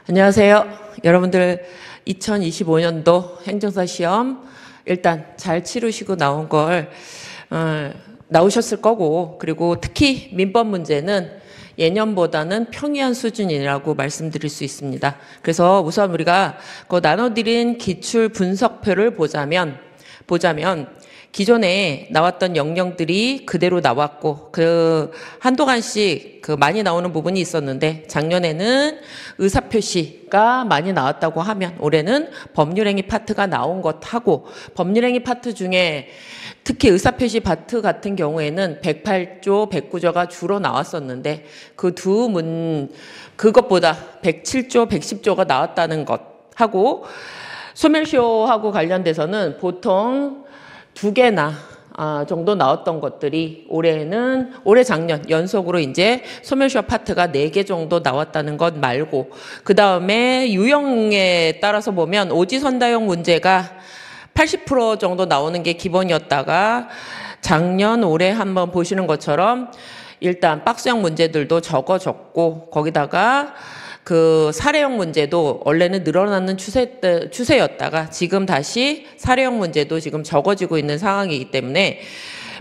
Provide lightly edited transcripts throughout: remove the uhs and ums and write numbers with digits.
안녕하세요. 여러분들 2025년도 행정사 시험 일단 잘 치르시고 나오셨을 거고, 그리고 특히 민법 문제는 예년보다는 평이한 수준이라고 말씀드릴 수 있습니다. 그래서 우선 우리가 그 나눠드린 기출 분석표를 보자면 기존에 나왔던 영역들이 그대로 나왔고, 한동안씩 많이 나오는 부분이 있었는데, 작년에는 의사표시가 많이 나왔다고 하면, 올해는 법률행위 파트가 나온 것하고, 법률행위 파트 중에 특히 의사표시 파트 같은 경우에는 108조, 109조가 주로 나왔었는데, 그것보다 107조, 110조가 나왔다는 것하고, 소멸시효하고 관련돼서는 보통 2개나 정도 나왔던 것들이 올해 작년 연속으로 이제 소멸시효 파트가 4개 정도 나왔다는 것 말고, 그 다음에 유형에 따라서 보면 오지선다형 문제가 80% 정도 나오는 게 기본이었다가, 작년 올해 한번 보시는 것처럼 일단 박스형 문제들도 적어졌고, 거기다가 사례형 문제도 원래는 늘어나는 추세였다가 지금 다시 사례형 문제도 지금 적어지고 있는 상황이기 때문에,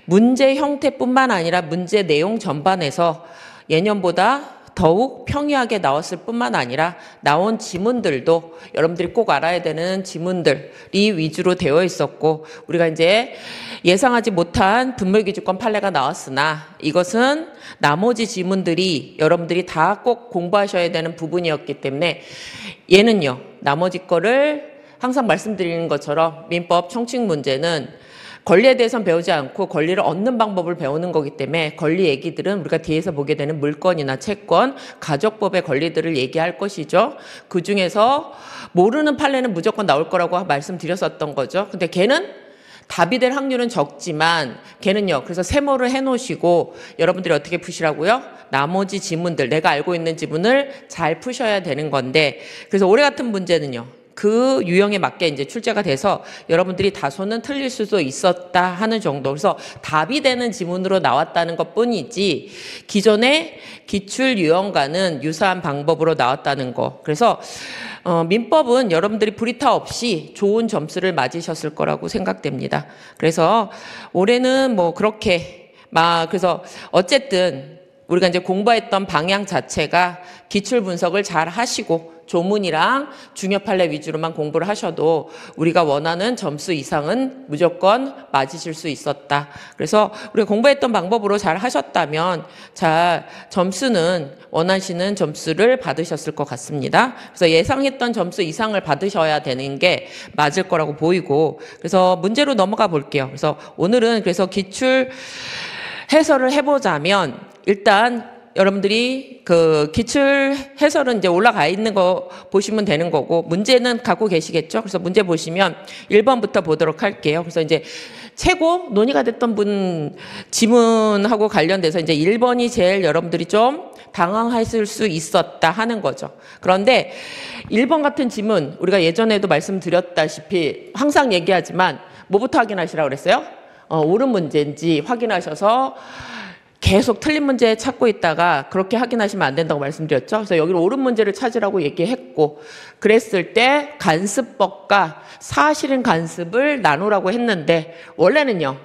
문제 형태뿐만 아니라 문제 내용 전반에서 예년보다 더욱 평이하게 나왔을 뿐만 아니라 나온 지문들도 여러분들이 꼭 알아야 되는 지문들이 위주로 되어 있었고, 우리가 이제 예상하지 못한 분물기준권 판례가 나왔으나 이것은 나머지 지문들이 여러분들이 다 꼭 공부하셔야 되는 부분이었기 때문에, 얘는요, 나머지 거를 항상 말씀드리는 것처럼 민법 총칙 문제는 권리에 대해서는 배우지 않고 권리를 얻는 방법을 배우는 거기 때문에, 권리 얘기들은 우리가 뒤에서 보게 되는 물권이나 채권, 가족법의 권리들을 얘기할 것이죠. 그중에서 모르는 판례는 무조건 나올 거라고 말씀드렸었던 거죠. 근데 걔는 답이 될 확률은 적지만 걔는요, 그래서 세모를 해놓으시고 여러분들이 어떻게 푸시라고요? 나머지 지문들, 내가 알고 있는 지문을 잘 푸셔야 되는 건데, 그래서 올해 같은 문제는요, 그 유형에 맞게 이제 출제가 돼서 여러분들이 다소는 틀릴 수도 있었다 하는 정도. 그래서 답이 되는 지문으로 나왔다는 것 뿐이지, 기존의 기출 유형과는 유사한 방법으로 나왔다는 거. 그래서 민법은 여러분들이 불이타 없이 좋은 점수를 맞으셨을 거라고 생각됩니다. 그래서 올해는 그래서 어쨌든 우리가 이제 공부했던 방향 자체가 기출 분석을 잘 하시고 조문이랑 중요 판례 위주로만 공부를 하셔도 우리가 원하는 점수 이상은 무조건 맞으실 수 있었다. 그래서 우리가 공부했던 방법으로 잘 하셨다면 점수는 원하시는 점수를 받으셨을 것 같습니다. 그래서 예상했던 점수 이상을 받으셔야 되는 게 맞을 거라고 보이고, 그래서 문제로 넘어가 볼게요. 그래서 오늘은 기출 해설을 해보자면, 일단 여러분들이 기출 해설은 이제 올라가 있는 거 보시면 되는 거고, 문제는 갖고 계시겠죠? 그래서 문제 보시면 1번부터 보도록 할게요. 그래서 이제 최고 논의가 됐던 지문하고 관련돼서 이제 1번이 제일 여러분들이 좀 당황하실 수 있었다 하는 거죠. 그런데 1번 같은 지문, 우리가 예전에도 말씀드렸다시피 항상 얘기하지만 뭐부터 확인하시라고 그랬어요? 옳은 문제인지 확인하셔서 계속 틀린 문제 찾고 있다가 그렇게 확인하시면 안 된다고 말씀드렸죠. 그래서 여기를 옳은 문제를 찾으라고 얘기했고, 그랬을 때 간습법과 사실은 간습을 나누라고 했는데, 원래는요,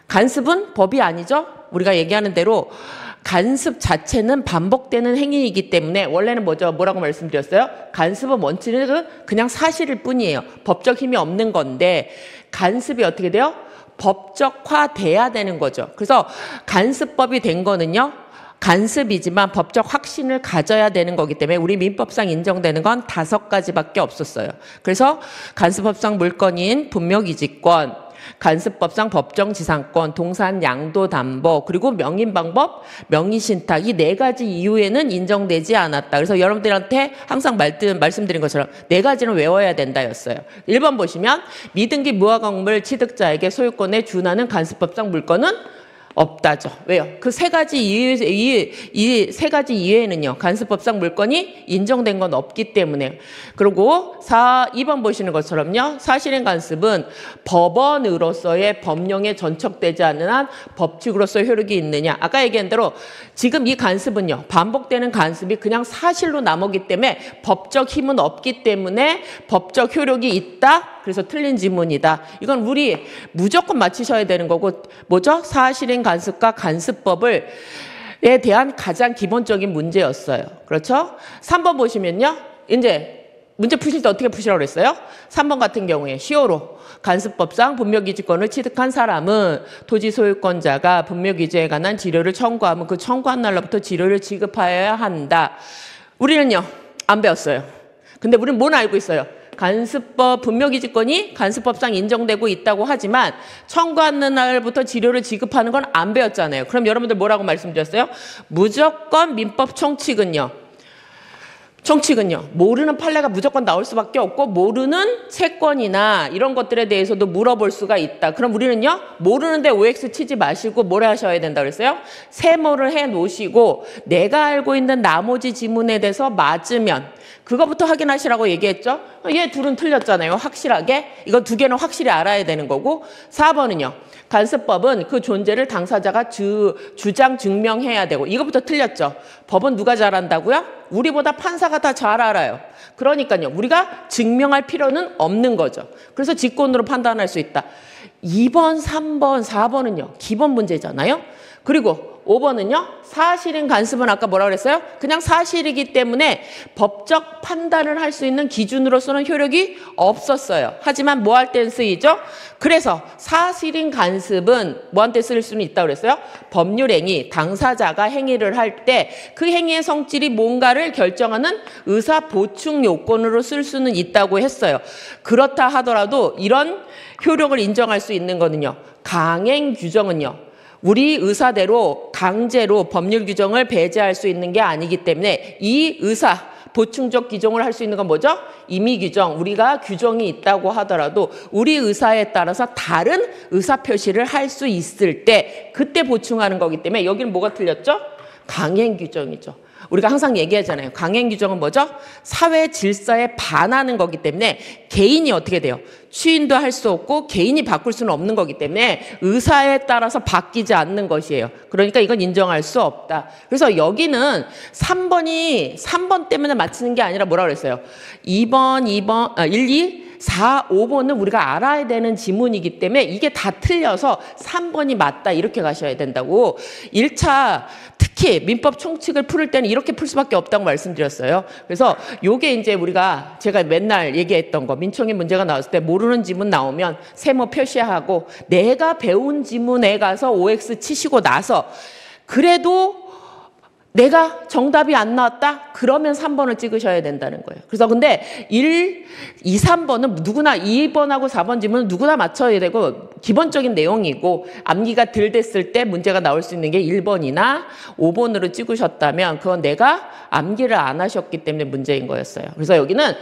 간습은 법이 아니죠. 우리가 얘기하는 대로 간습 자체는 반복되는 행위이기 때문에 원래는 뭐라고 말씀드렸어요? 간습은 원칙은 그냥 사실일 뿐이에요. 법적 힘이 없는 건데, 간습이 어떻게 돼요? 법적화돼야 되는 거죠. 그래서 간습법이 된 거는요, 간습이지만 법적 확신을 가져야 되는 거기 때문에 우리 민법상 인정되는 건 5가지밖에 없었어요. 그래서 간습법상 물권인 분묘기지권, 간습법상 법정지상권, 동산양도담보, 그리고 명인방법, 명의신탁, 이 4가지 이후에는 인정되지 않았다. 그래서 여러분들한테 항상 말씀드린 것처럼 4가지는 외워야 된다였어요. 1번 보시면 미등기 무화과물 취득자에게 소유권에 준하는 간습법상 물권은 없다죠. 왜요? 그 세 가지 이 세 가지 이외에는요, 간수법상 물건이 인정된 건 없기 때문에. 그리고 2번 보시는 것처럼요, 사실행 간습은 법원으로서의 법령에 전척되지 않는 한 법칙으로서의 효력이 있느냐. 아까 얘기한 대로 지금 이 간습은요, 반복되는 간습이 그냥 사실로 남았기 때문에 법적 힘은 없기 때문에 법적 효력이 있다. 그래서 틀린 지문이다. 이건 우리 무조건 맞히셔야 되는 거고, 뭐죠? 사실행 간습과 간습법에 대한 가장 기본적인 문제였어요. 그렇죠? 3번 보시면요, 이제 문제 푸실 때 어떻게 푸시라고 그랬어요? 3번 같은 경우에 시효로 간습법상 분묘기지권을 취득한 사람은 토지 소유권자가 분묘기지에 관한 지료를 청구하면 그 청구한 날로부터 지료를 지급하여야 한다. 우리는요, 안 배웠어요. 근데 우리는 뭘 알고 있어요? 간습법 분묘기지권이 간습법상 인정되고 있다고 하지만 청구하는 날부터 지료를 지급하는 건 안 배웠잖아요. 그럼 여러분들 뭐라고 말씀드렸어요? 무조건 민법 총칙은요, 모르는 판례가 무조건 나올 수밖에 없고 모르는 채권이나 이런 것들에 대해서도 물어볼 수가 있다. 그럼 우리는요, 모르는데 OX 치지 마시고 뭘 하셔야 된다 그랬어요? 세모를 해 놓으시고 내가 알고 있는 나머지 지문에 대해서 맞으면 그거부터 확인하시라고 얘기했죠? 얘 둘은 틀렸잖아요. 확실하게. 이거 두 개는 확실히 알아야 되는 거고. 4번은요. 간습법은 그 존재를 당사자가 주장 증명해야 되고. 이거부터 틀렸죠? 법은 누가 잘 안다고요? 우리보다 판사가 다 잘 알아요. 그러니까요. 우리가 증명할 필요는 없는 거죠. 그래서 직권으로 판단할 수 있다. 2번, 3번, 4번은요. 기본 문제잖아요. 그리고 5번은요. 사실인 간습은 아까 뭐라고 그랬어요? 그냥 사실이기 때문에 법적 판단을 할 수 있는 기준으로서는 효력이 없었어요. 하지만 뭐 할 땐 쓰이죠? 그래서 사실인 간습은 뭐한테 쓸 수는 있다고 그랬어요? 법률행위, 당사자가 행위를 할 때 그 행위의 성질이 뭔가를 결정하는 의사 보충 요건으로 쓸 수는 있다고 했어요. 그렇다 하더라도 이런 효력을 인정할 수 있는 거는요. 강행 규정은요. 우리 의사대로 강제로 법률 규정을 배제할 수 있는 게 아니기 때문에 이 의사 보충적 규정을 할 수 있는 건 뭐죠? 임의 규정. 우리가 규정이 있다고 하더라도 우리 의사에 따라서 다른 의사 표시를 할 수 있을 때 그때 보충하는 거기 때문에 여기는 뭐가 틀렸죠? 강행 규정이죠. 우리가 항상 얘기하잖아요. 강행 규정은 뭐죠? 사회 질서에 반하는 거기 때문에 개인이 어떻게 돼요? 추인도 할 수 없고 개인이 바꿀 수는 없는 거기 때문에 의사에 따라서 바뀌지 않는 것이에요. 그러니까 이건 인정할 수 없다. 그래서 여기는 3번 때문에 맞히는 게 아니라 뭐라고 그랬어요? 2번, 1, 2, 4, 5번은 우리가 알아야 되는 지문이기 때문에 이게 다 틀려서 3번이 맞다 이렇게 가셔야 된다고. 1차 특히 민법 총칙을 풀을 때는 이렇게 풀 수밖에 없다고 말씀드렸어요. 그래서 요게 이제 제가 맨날 얘기했던 거, 민총의 문제가 나왔을 때 모르는 지문 나오면 세모 표시하고 내가 배운 지문에 가서 OX 치시고 나서 그래도 내가 정답이 안 나왔다? 그러면 3번을 찍으셔야 된다는 거예요. 그래서 근데 1, 2, 3번은 누구나 2번하고 4번 지문은 누구나 맞춰야 되고 기본적인 내용이고 암기가 덜 됐을 때 문제가 나올 수 있는 게 1번이나 5번으로 찍으셨다면 그건 내가 암기를 안 하셨기 때문에 문제인 거였어요. 그래서 여기는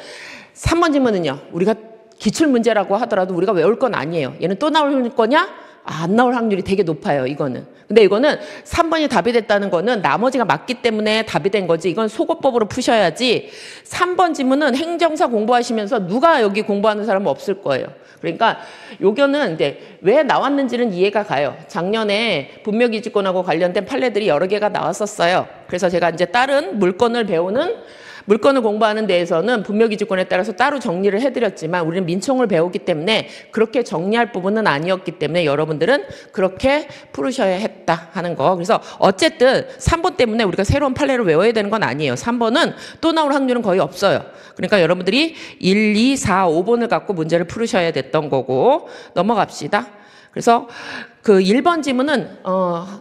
3번 지문은요. 우리가 기출문제라고 하더라도 우리가 외울 건 아니에요. 얘는 또 나올 거냐? 안 나올 확률이 되게 높아요, 이거는. 근데 이거는 3번이 답이 됐다는 거는 나머지가 맞기 때문에 답이 된 거지. 이건 소거법으로 푸셔야지. 3번 지문은 행정사 공부하시면서 누가 여기 공부하는 사람은 없을 거예요. 그러니까 요거는 이제 왜 나왔는지는 이해가 가요. 작년에 분묘기지권하고 관련된 판례들이 여러 개가 나왔었어요. 그래서 제가 이제 다른 물건을 공부하는 데에서는 분묘기지권에 따라서 따로 정리를 해드렸지만 우리는 민총을 배우기 때문에 그렇게 정리할 부분은 아니었기 때문에 여러분들은 그렇게 풀으셔야 했다 하는 거. 그래서 어쨌든 3번 때문에 우리가 새로운 판례를 외워야 되는 건 아니에요. 3번은 또 나올 확률은 거의 없어요. 그러니까 여러분들이 1, 2, 4, 5번을 갖고 문제를 풀으셔야 됐던 거고 넘어갑시다. 그래서 그 1번 지문은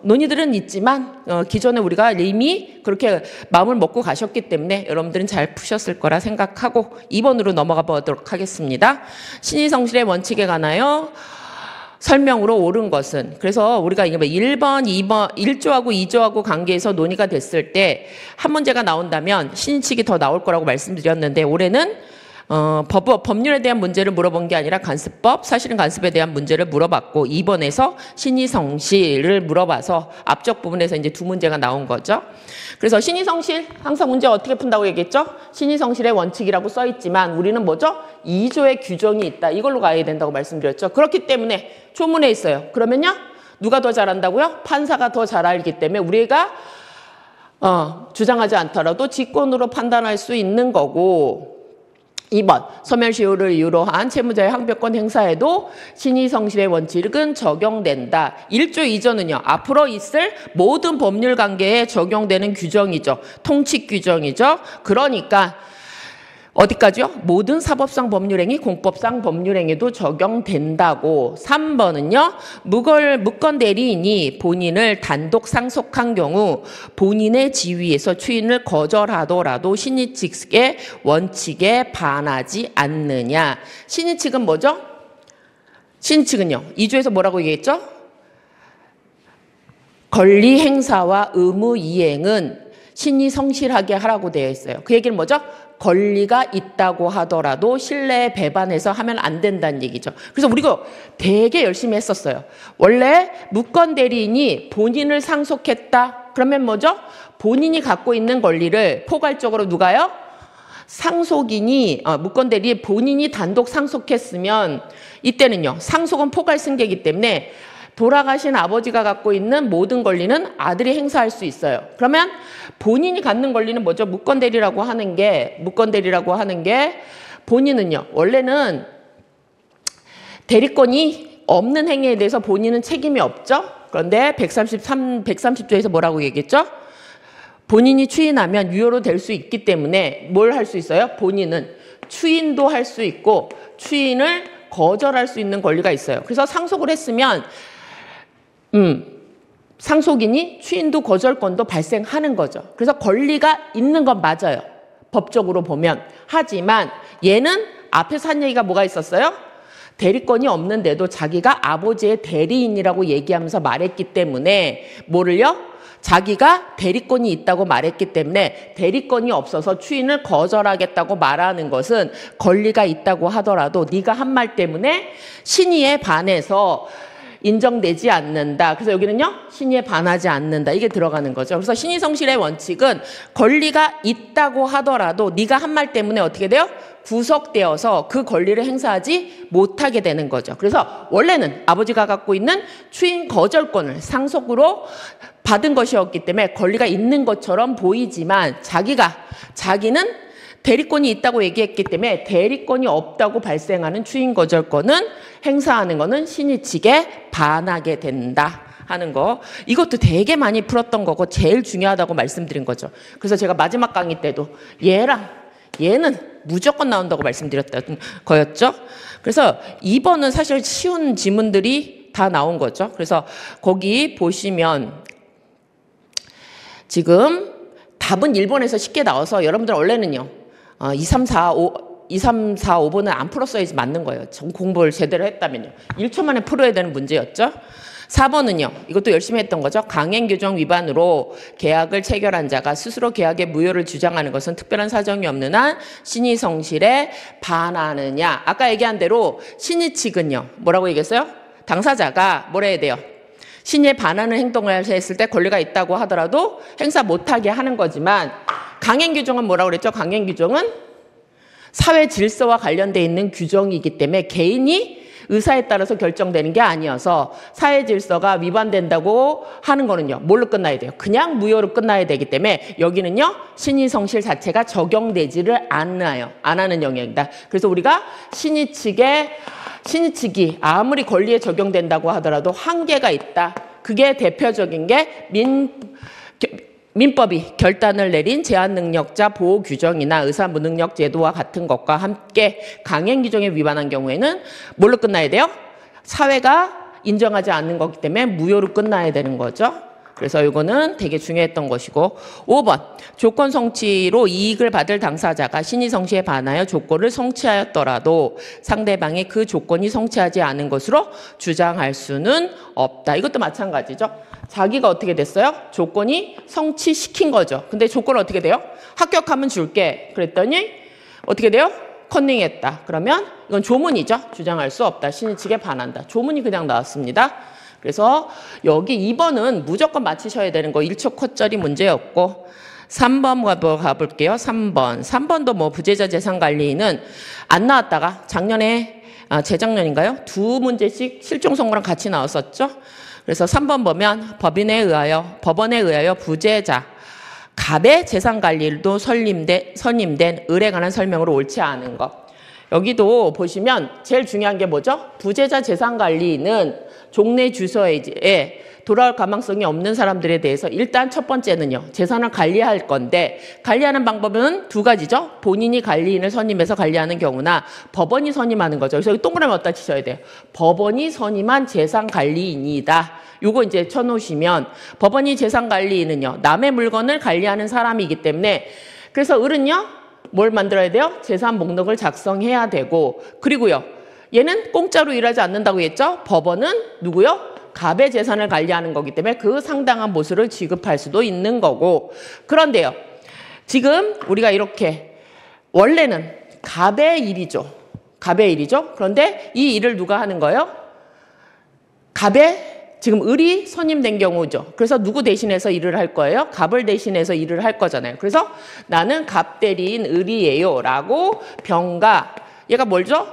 논의들은 있지만 기존에 우리가 이미 그렇게 마음을 먹고 가셨기 때문에 여러분들은 잘 푸셨을 거라 생각하고 2번으로 넘어가 보도록 하겠습니다. 신의성실의 원칙에 관하여 설명으로 옳은 것은, 그래서 우리가 1번, 2번, 1조하고 2조하고 관계에서 논의가 됐을 때 한 문제가 나온다면 신의칙이 더 나올 거라고 말씀드렸는데 올해는 법률에 대한 문제를 물어본 게 아니라 간습법, 사실은 간습에 대한 문제를 물어봤고 2번에서 신의성실을 물어봐서 앞쪽 부분에서 이제 두 문제가 나온 거죠. 그래서 신의성실 항상 문제 어떻게 푼다고 얘기했죠? 신의성실의 원칙이라고 써 있지만 우리는 뭐죠? 2조의 규정이 있다. 이걸로 가야 된다고 말씀드렸죠. 그렇기 때문에 조문에 있어요. 그러면요. 누가 더 잘한다고요? 판사가 더 잘 알기 때문에 우리가 주장하지 않더라도 직권으로 판단할 수 있는 거고 2번 소멸시효를 이유로 한 채무자의 항변권 행사에도 신의성실의 원칙은 적용된다. 1조 2조는요. 앞으로 있을 모든 법률 관계에 적용되는 규정이죠. 통칙 규정이죠. 그러니까 어디까지요? 모든 사법상 법률행위, 공법상 법률행위도 적용된다고. 3번은요. 무건 대리인이 본인을 단독 상속한 경우 본인의 지위에서 추인을 거절하더라도 신의 측의 원칙에 반하지 않느냐. 신의 측은 뭐죠? 신의 측은요. 2조에서 뭐라고 얘기했죠? 권리 행사와 의무 이행은 신의 성실하게 하라고 되어 있어요. 그 얘기는 뭐죠? 권리가 있다고 하더라도 신뢰에 배반해서 하면 안 된다는 얘기죠. 그래서 우리가 되게 열심히 했었어요. 원래 무건 대리인이 본인을 상속했다. 그러면 뭐죠? 본인이 갖고 있는 권리를 포괄적으로 누가요? 상속인이 무건 대리인 본인이 단독 상속했으면 이때는요. 상속은 포괄 승계이기 때문에 돌아가신 아버지가 갖고 있는 모든 권리는 아들이 행사할 수 있어요. 그러면 본인이 갖는 권리는 뭐죠? 무건대리라고 하는 게 본인은요. 원래는 대리권이 없는 행위에 대해서 본인은 책임이 없죠. 그런데 130조에서 뭐라고 얘기했죠? 본인이 추인하면 유효로 될 수 있기 때문에 뭘 할 수 있어요? 본인은 추인도 할 수 있고 추인을 거절할 수 있는 권리가 있어요. 그래서 상속을 했으면 상속인이 추인도 거절권도 발생하는 거죠. 그래서 권리가 있는 건 맞아요. 법적으로 보면. 하지만 얘는 앞에서 한 얘기가 뭐가 있었어요? 대리권이 없는데도 자기가 아버지의 대리인이라고 얘기하면서 말했기 때문에 뭐를요? 자기가 대리권이 있다고 말했기 때문에 대리권이 없어서 추인을 거절하겠다고 말하는 것은 권리가 있다고 하더라도 네가 한 말 때문에 신의에 반해서 인정되지 않는다. 그래서 여기는요. 신의에 반하지 않는다. 이게 들어가는 거죠. 그래서 신의성실의 원칙은 권리가 있다고 하더라도 네가 한 말 때문에 어떻게 돼요? 구속되어서 그 권리를 행사하지 못하게 되는 거죠. 그래서 원래는 아버지가 갖고 있는 추인 거절권을 상속으로 받은 것이었기 때문에 권리가 있는 것처럼 보이지만 자기는 대리권이 있다고 얘기했기 때문에 대리권이 없다고 발생하는 추인 거절권은 행사하는 거는 신의 측에 반하게 된다 하는 거. 이것도 되게 많이 풀었던 거고 제일 중요하다고 말씀드린 거죠. 그래서 제가 마지막 강의 때도 얘는 무조건 나온다고 말씀드렸던 거였죠. 그래서 2번은 사실 쉬운 지문들이 다 나온 거죠. 그래서 거기 보시면 지금 답은 1번에서 쉽게 나와서 여러분들 원래는요. 2, 3, 4, 5번은 안 풀었어야지 맞는 거예요. 공부를 제대로 했다면요. 1초 만에 풀어야 되는 문제였죠. 4번은요. 이것도 열심히 했던 거죠. 강행규정 위반으로 계약을 체결한 자가 스스로 계약의 무효를 주장하는 것은 특별한 사정이 없는 한 신의성실에 반하느냐. 아까 얘기한 대로 신의 측은요. 뭐라고 얘기했어요? 당사자가 뭐라 해야 돼요? 신의에 반하는 행동을 했을 때 권리가 있다고 하더라도 행사 못하게 하는 거지만 강행규정은 뭐라고 그랬죠? 강행규정은 사회 질서와 관련되어 있는 규정이기 때문에 개인이 의사에 따라서 결정되는 게 아니어서 사회 질서가 위반된다고 하는 거는요. 뭘로 끝나야 돼요? 그냥 무효로 끝나야 되기 때문에 여기는요. 신의성실 자체가 적용되지를 않아요. 안 하는 영역이다. 그래서 우리가 신의 측이 아무리 권리에 적용된다고 하더라도 한계가 있다. 그게 대표적인 게 민법이 결단을 내린 제한능력자 보호 규정이나 의사 무능력 제도와 같은 것과 함께 강행 규정에 위반한 경우에는 뭘로 끝나야 돼요? 사회가 인정하지 않는 거기 때문에 무효로 끝나야 되는 거죠. 그래서 이거는 되게 중요했던 것이고 5번 조건 성취로 이익을 받을 당사자가 신의성실에 반하여 조건을 성취하였더라도 상대방이 그 조건이 성취하지 않은 것으로 주장할 수는 없다. 이것도 마찬가지죠. 자기가 어떻게 됐어요? 조건이 성취시킨 거죠. 근데 조건은 어떻게 돼요? 합격하면 줄게. 그랬더니 어떻게 돼요? 컨닝했다. 그러면 이건 조문이죠. 주장할 수 없다. 신의 측에 반한다. 조문이 그냥 나왔습니다. 그래서 여기 2번은 무조건 맞히셔야 되는 거 1초 컷절이 문제였고 3번 가볼게요. 3번도 뭐 부재자 재산관리인은 안 나왔다가 작년에 재작년인가요? 2문제씩 실종 선고랑 같이 나왔었죠. 그래서 3번 보면 법원에 의하여 부재자 갑의 재산관리일도 선임된 을에 관한 설명으로 옳지 않은 것. 여기도 보시면 제일 중요한 게 뭐죠? 부재자 재산관리는 종래 주소에 돌아올 가망성이 없는 사람들에 대해서 일단 첫 번째는요. 재산을 관리할 건데 관리하는 방법은 두 가지죠. 본인이 관리인을 선임해서 관리하는 경우나 법원이 선임하는 거죠. 그래서 동그라미 어디다 치셔야 돼요. 법원이 선임한 재산관리인이다. 요거 이제 쳐놓으시면 법원이 재산관리인은요. 남의 물건을 관리하는 사람이기 때문에 그래서 을은요. 뭘 만들어야 돼요? 재산 목록을 작성해야 되고 그리고요. 얘는 공짜로 일하지 않는다고 했죠? 법원은 누구요? 갑의 재산을 관리하는 거기 때문에 그 상당한 보수를 지급할 수도 있는 거고 그런데요. 지금 우리가 이렇게 원래는 갑의 일이죠. 갑의 일이죠. 그런데 이 일을 누가 하는 거예요? 갑의 지금 을이 선임된 경우죠. 그래서 누구 대신해서 일을 할 거예요? 갑을 대신해서 일을 할 거잖아요. 그래서 나는 갑 대리인 을이에요 라고 병가 얘가 뭘죠?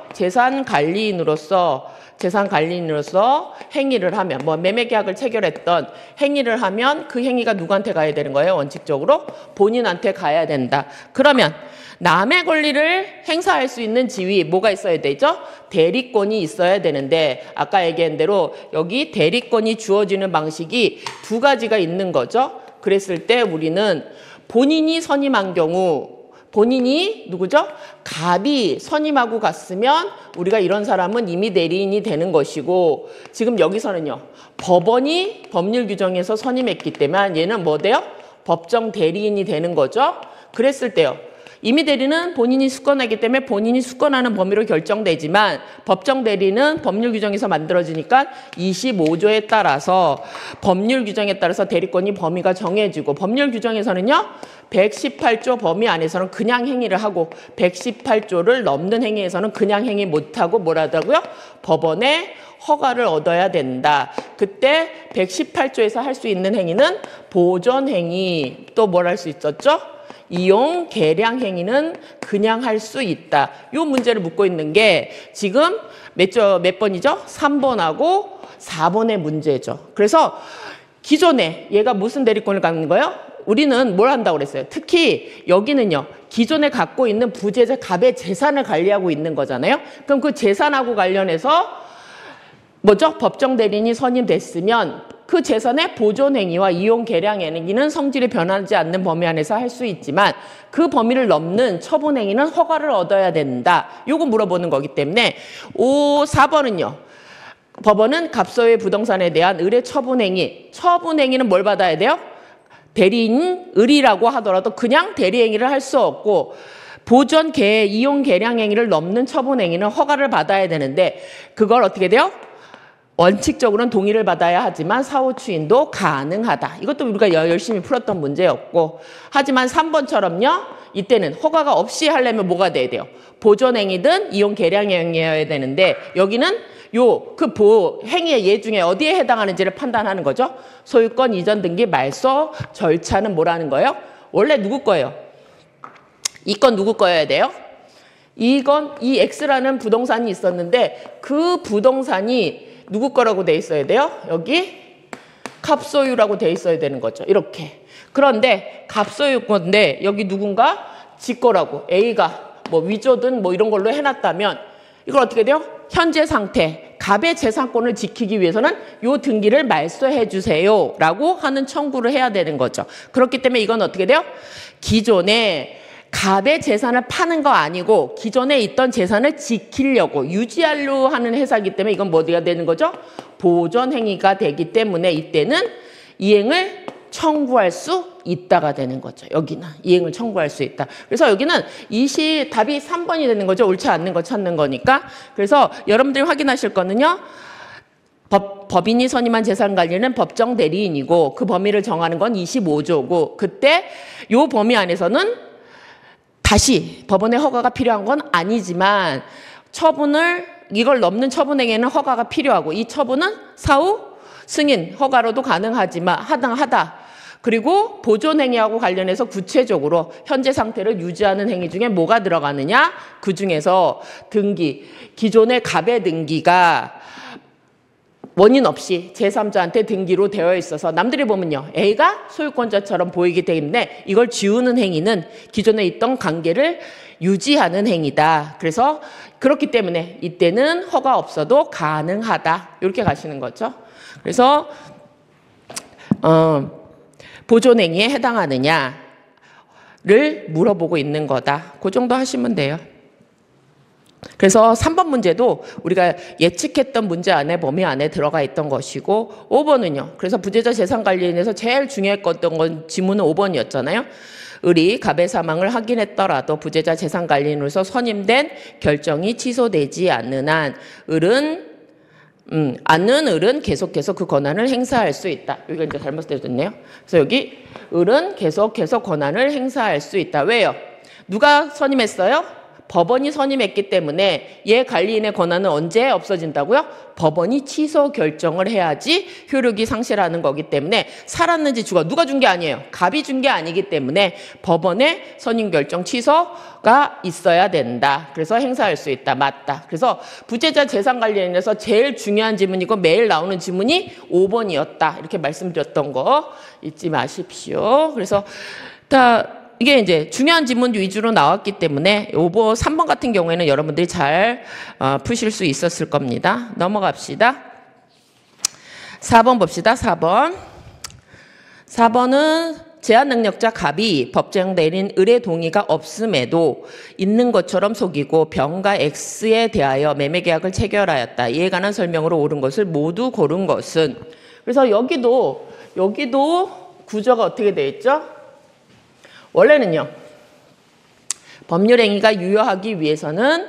재산관리인으로서 행위를 하면 뭐 매매계약을 체결했던 행위를 하면 그 행위가 누구한테 가야 되는 거예요? 원칙적으로 본인한테 가야 된다. 그러면 남의 권리를 행사할 수 있는 지위 뭐가 있어야 되죠? 대리권이 있어야 되는데 아까 얘기한 대로 여기 대리권이 주어지는 방식이 두 가지가 있는 거죠. 그랬을 때 우리는 본인이 선임한 경우 본인이 누구죠? 갑이 선임하고 갔으면 우리가 이런 사람은 이미 대리인이 되는 것이고 지금 여기서는요. 법원이 법률 규정에서 선임했기 때문에 얘는 뭐 돼요? 법정 대리인이 되는 거죠. 그랬을 때요. 이미 대리는 본인이 수권하기 때문에 본인이 수권하는 범위로 결정되지만 법정 대리는 법률 규정에서 만들어지니까 25조에 따라서 법률 규정에 따라서 대리권이 범위가 정해지고 법률 규정에서는요. 118조 범위 안에서는 그냥 행위를 하고 118조를 넘는 행위에서는 그냥 행위 못하고 뭐라더라고요? 법원의 허가를 얻어야 된다. 그때 118조에서 할 수 있는 행위는 보존행위 또 뭘 할 수 있었죠? 이용 계량 행위는 그냥 할 수 있다. 이 문제를 묻고 있는 게 지금 몇 번이죠? 3번하고 4번의 문제죠. 그래서 기존에 얘가 무슨 대리권을 갖는 거예요? 우리는 뭘 한다고 그랬어요? 특히 여기는요. 기존에 갖고 있는 부재자 갑의 재산을 관리하고 있는 거잖아요. 그럼 그 재산하고 관련해서 뭐죠? 법정 대리인이 선임됐으면 그 재산의 보존 행위와 이용 계량 행위는 성질이 변하지 않는 범위 안에서 할 수 있지만 그 범위를 넘는 처분 행위는 허가를 얻어야 된다. 요거 물어보는 거기 때문에 4번은요. 법원은 갑소유의 부동산에 대한 을의 처분 행위는 뭘 받아야 돼요? 대리인 을이라고 하더라도 그냥 대리 행위를 할 수 없고 보존 이용 계량 행위를 넘는 처분 행위는 허가를 받아야 되는데 그걸 어떻게 돼요? 원칙적으로는 동의를 받아야 하지만 사후 추인도 가능하다. 이것도 우리가 열심히 풀었던 문제였고 하지만 3번처럼요. 이때는 허가가 없이 하려면 뭐가 돼야 돼요? 보존행위든 이용 계량행위여야 되는데 여기는 행위의 예 중에 어디에 해당하는지를 판단하는 거죠. 소유권 이전 등기 말소 절차는 뭐라는 거예요? 원래 누구 거예요? 이 건 누구 거여야 돼요? 이 X라는 부동산이 있었는데 그 부동산이 누구 거라고 돼 있어야 돼요? 여기 갑소유라고 돼 있어야 되는 거죠. 이렇게. 그런데 갑소유 건데 여기 누군가 지 거라고 A가 뭐 위조든 뭐 이런 걸로 해놨다면 이걸 어떻게 돼요? 현재 상태 갑의 재산권을 지키기 위해서는 요 등기를 말소해 주세요 라고 하는 청구를 해야 되는 거죠. 그렇기 때문에 이건 어떻게 돼요? 기존에 갑의 재산을 파는 거 아니고 기존에 있던 재산을 지키려고 유지하려고 하는 회사이기 때문에 이건 뭐가 되는 거죠? 보존행위가 되기 때문에 이때는 이행을 청구할 수 있다가 되는 거죠. 여기는 이행을 청구할 수 있다. 그래서 여기는 답이 3번이 되는 거죠. 옳지 않는 거 찾는 거니까. 그래서 여러분들이 확인하실 거는요. 법인이 선임한 재산관리는 법정 대리인이고 그 범위를 정하는 건 25조고 그때 요 범위 안에서는 다시 법원의 허가가 필요한 건 아니지만 이걸 넘는 처분행위에는 허가가 필요하고 이 처분은 사후 승인 허가로도 가능하지만 하다. 그리고 보존행위하고 관련해서 구체적으로 현재 상태를 유지하는 행위 중에 뭐가 들어가느냐? 그 중에서 기존의 갑의 등기가 원인 없이 제3자한테 등기로 되어 있어서 남들이 보면요, A가 소유권자처럼 보이기 때문에 이걸 지우는 행위는 기존에 있던 관계를 유지하는 행위다. 그래서 그렇기 때문에 이때는 허가 없어도 가능하다. 이렇게 가시는 거죠. 그래서 보존행위에 해당하느냐를 물어보고 있는 거다. 그 정도 하시면 돼요. 그래서 3번 문제도 우리가 예측했던 문제 안에 범위 안에 들어가 있던 것이고 5번은요. 그래서 부재자 재산 관리인에서 제일 중요했던 건 지문은 5번이었잖아요. 을이 갑의 사망을 확인했더라도 부재자 재산 관리인으로서 선임된 결정이 취소되지 않는 한 을은 계속해서 그 권한을 행사할 수 있다. 여기가 이제 잘못 되었네요. 그래서 여기 을은 계속해서 권한을 행사할 수 있다. 왜요? 누가 선임했어요? 법원이 선임했기 때문에 얘 관리인의 권한은 언제 없어진다고요? 법원이 취소 결정을 해야지 효력이 상실하는 거기 때문에 살았는지 누가 준 게 아니에요. 갑이 준 게 아니기 때문에 법원의 선임 결정 취소가 있어야 된다. 그래서 행사할 수 있다. 맞다. 그래서 부재자 재산 관리인에서 제일 중요한 지문이고 매일 나오는 지문이 5번이었다. 이렇게 말씀드렸던 거 잊지 마십시오. 그래서 이게 이제 중요한 지문 위주로 나왔기 때문에 3번 같은 경우에는 여러분들이 잘 푸실 수 있었을 겁니다. 넘어갑시다. 4번 봅시다. 4번은 제한능력자 갑이 법정 대리인 을의 동의가 없음에도 있는 것처럼 속이고 병가 X에 대하여 매매계약을 체결하였다. 이에 관한 설명으로 옳은 것을 모두 고른 것은. 그래서 여기도 구조가 어떻게 되어 있죠? 원래는요, 법률행위가 유효하기 위해서는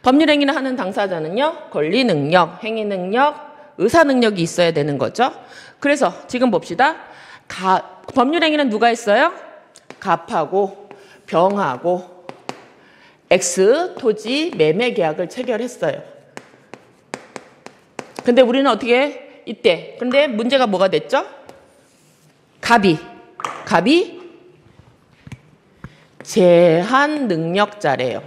법률행위를 하는 당사자는요, 권리능력, 행위능력, 의사능력이 있어야 되는 거죠. 그래서 지금 봅시다. 법률행위는 누가 했어요? 갑하고 병하고 X 토지 매매 계약을 체결했어요. 근데 우리는 어떻게 근데 문제가 뭐가 됐죠? 갑이 제한 능력자래요.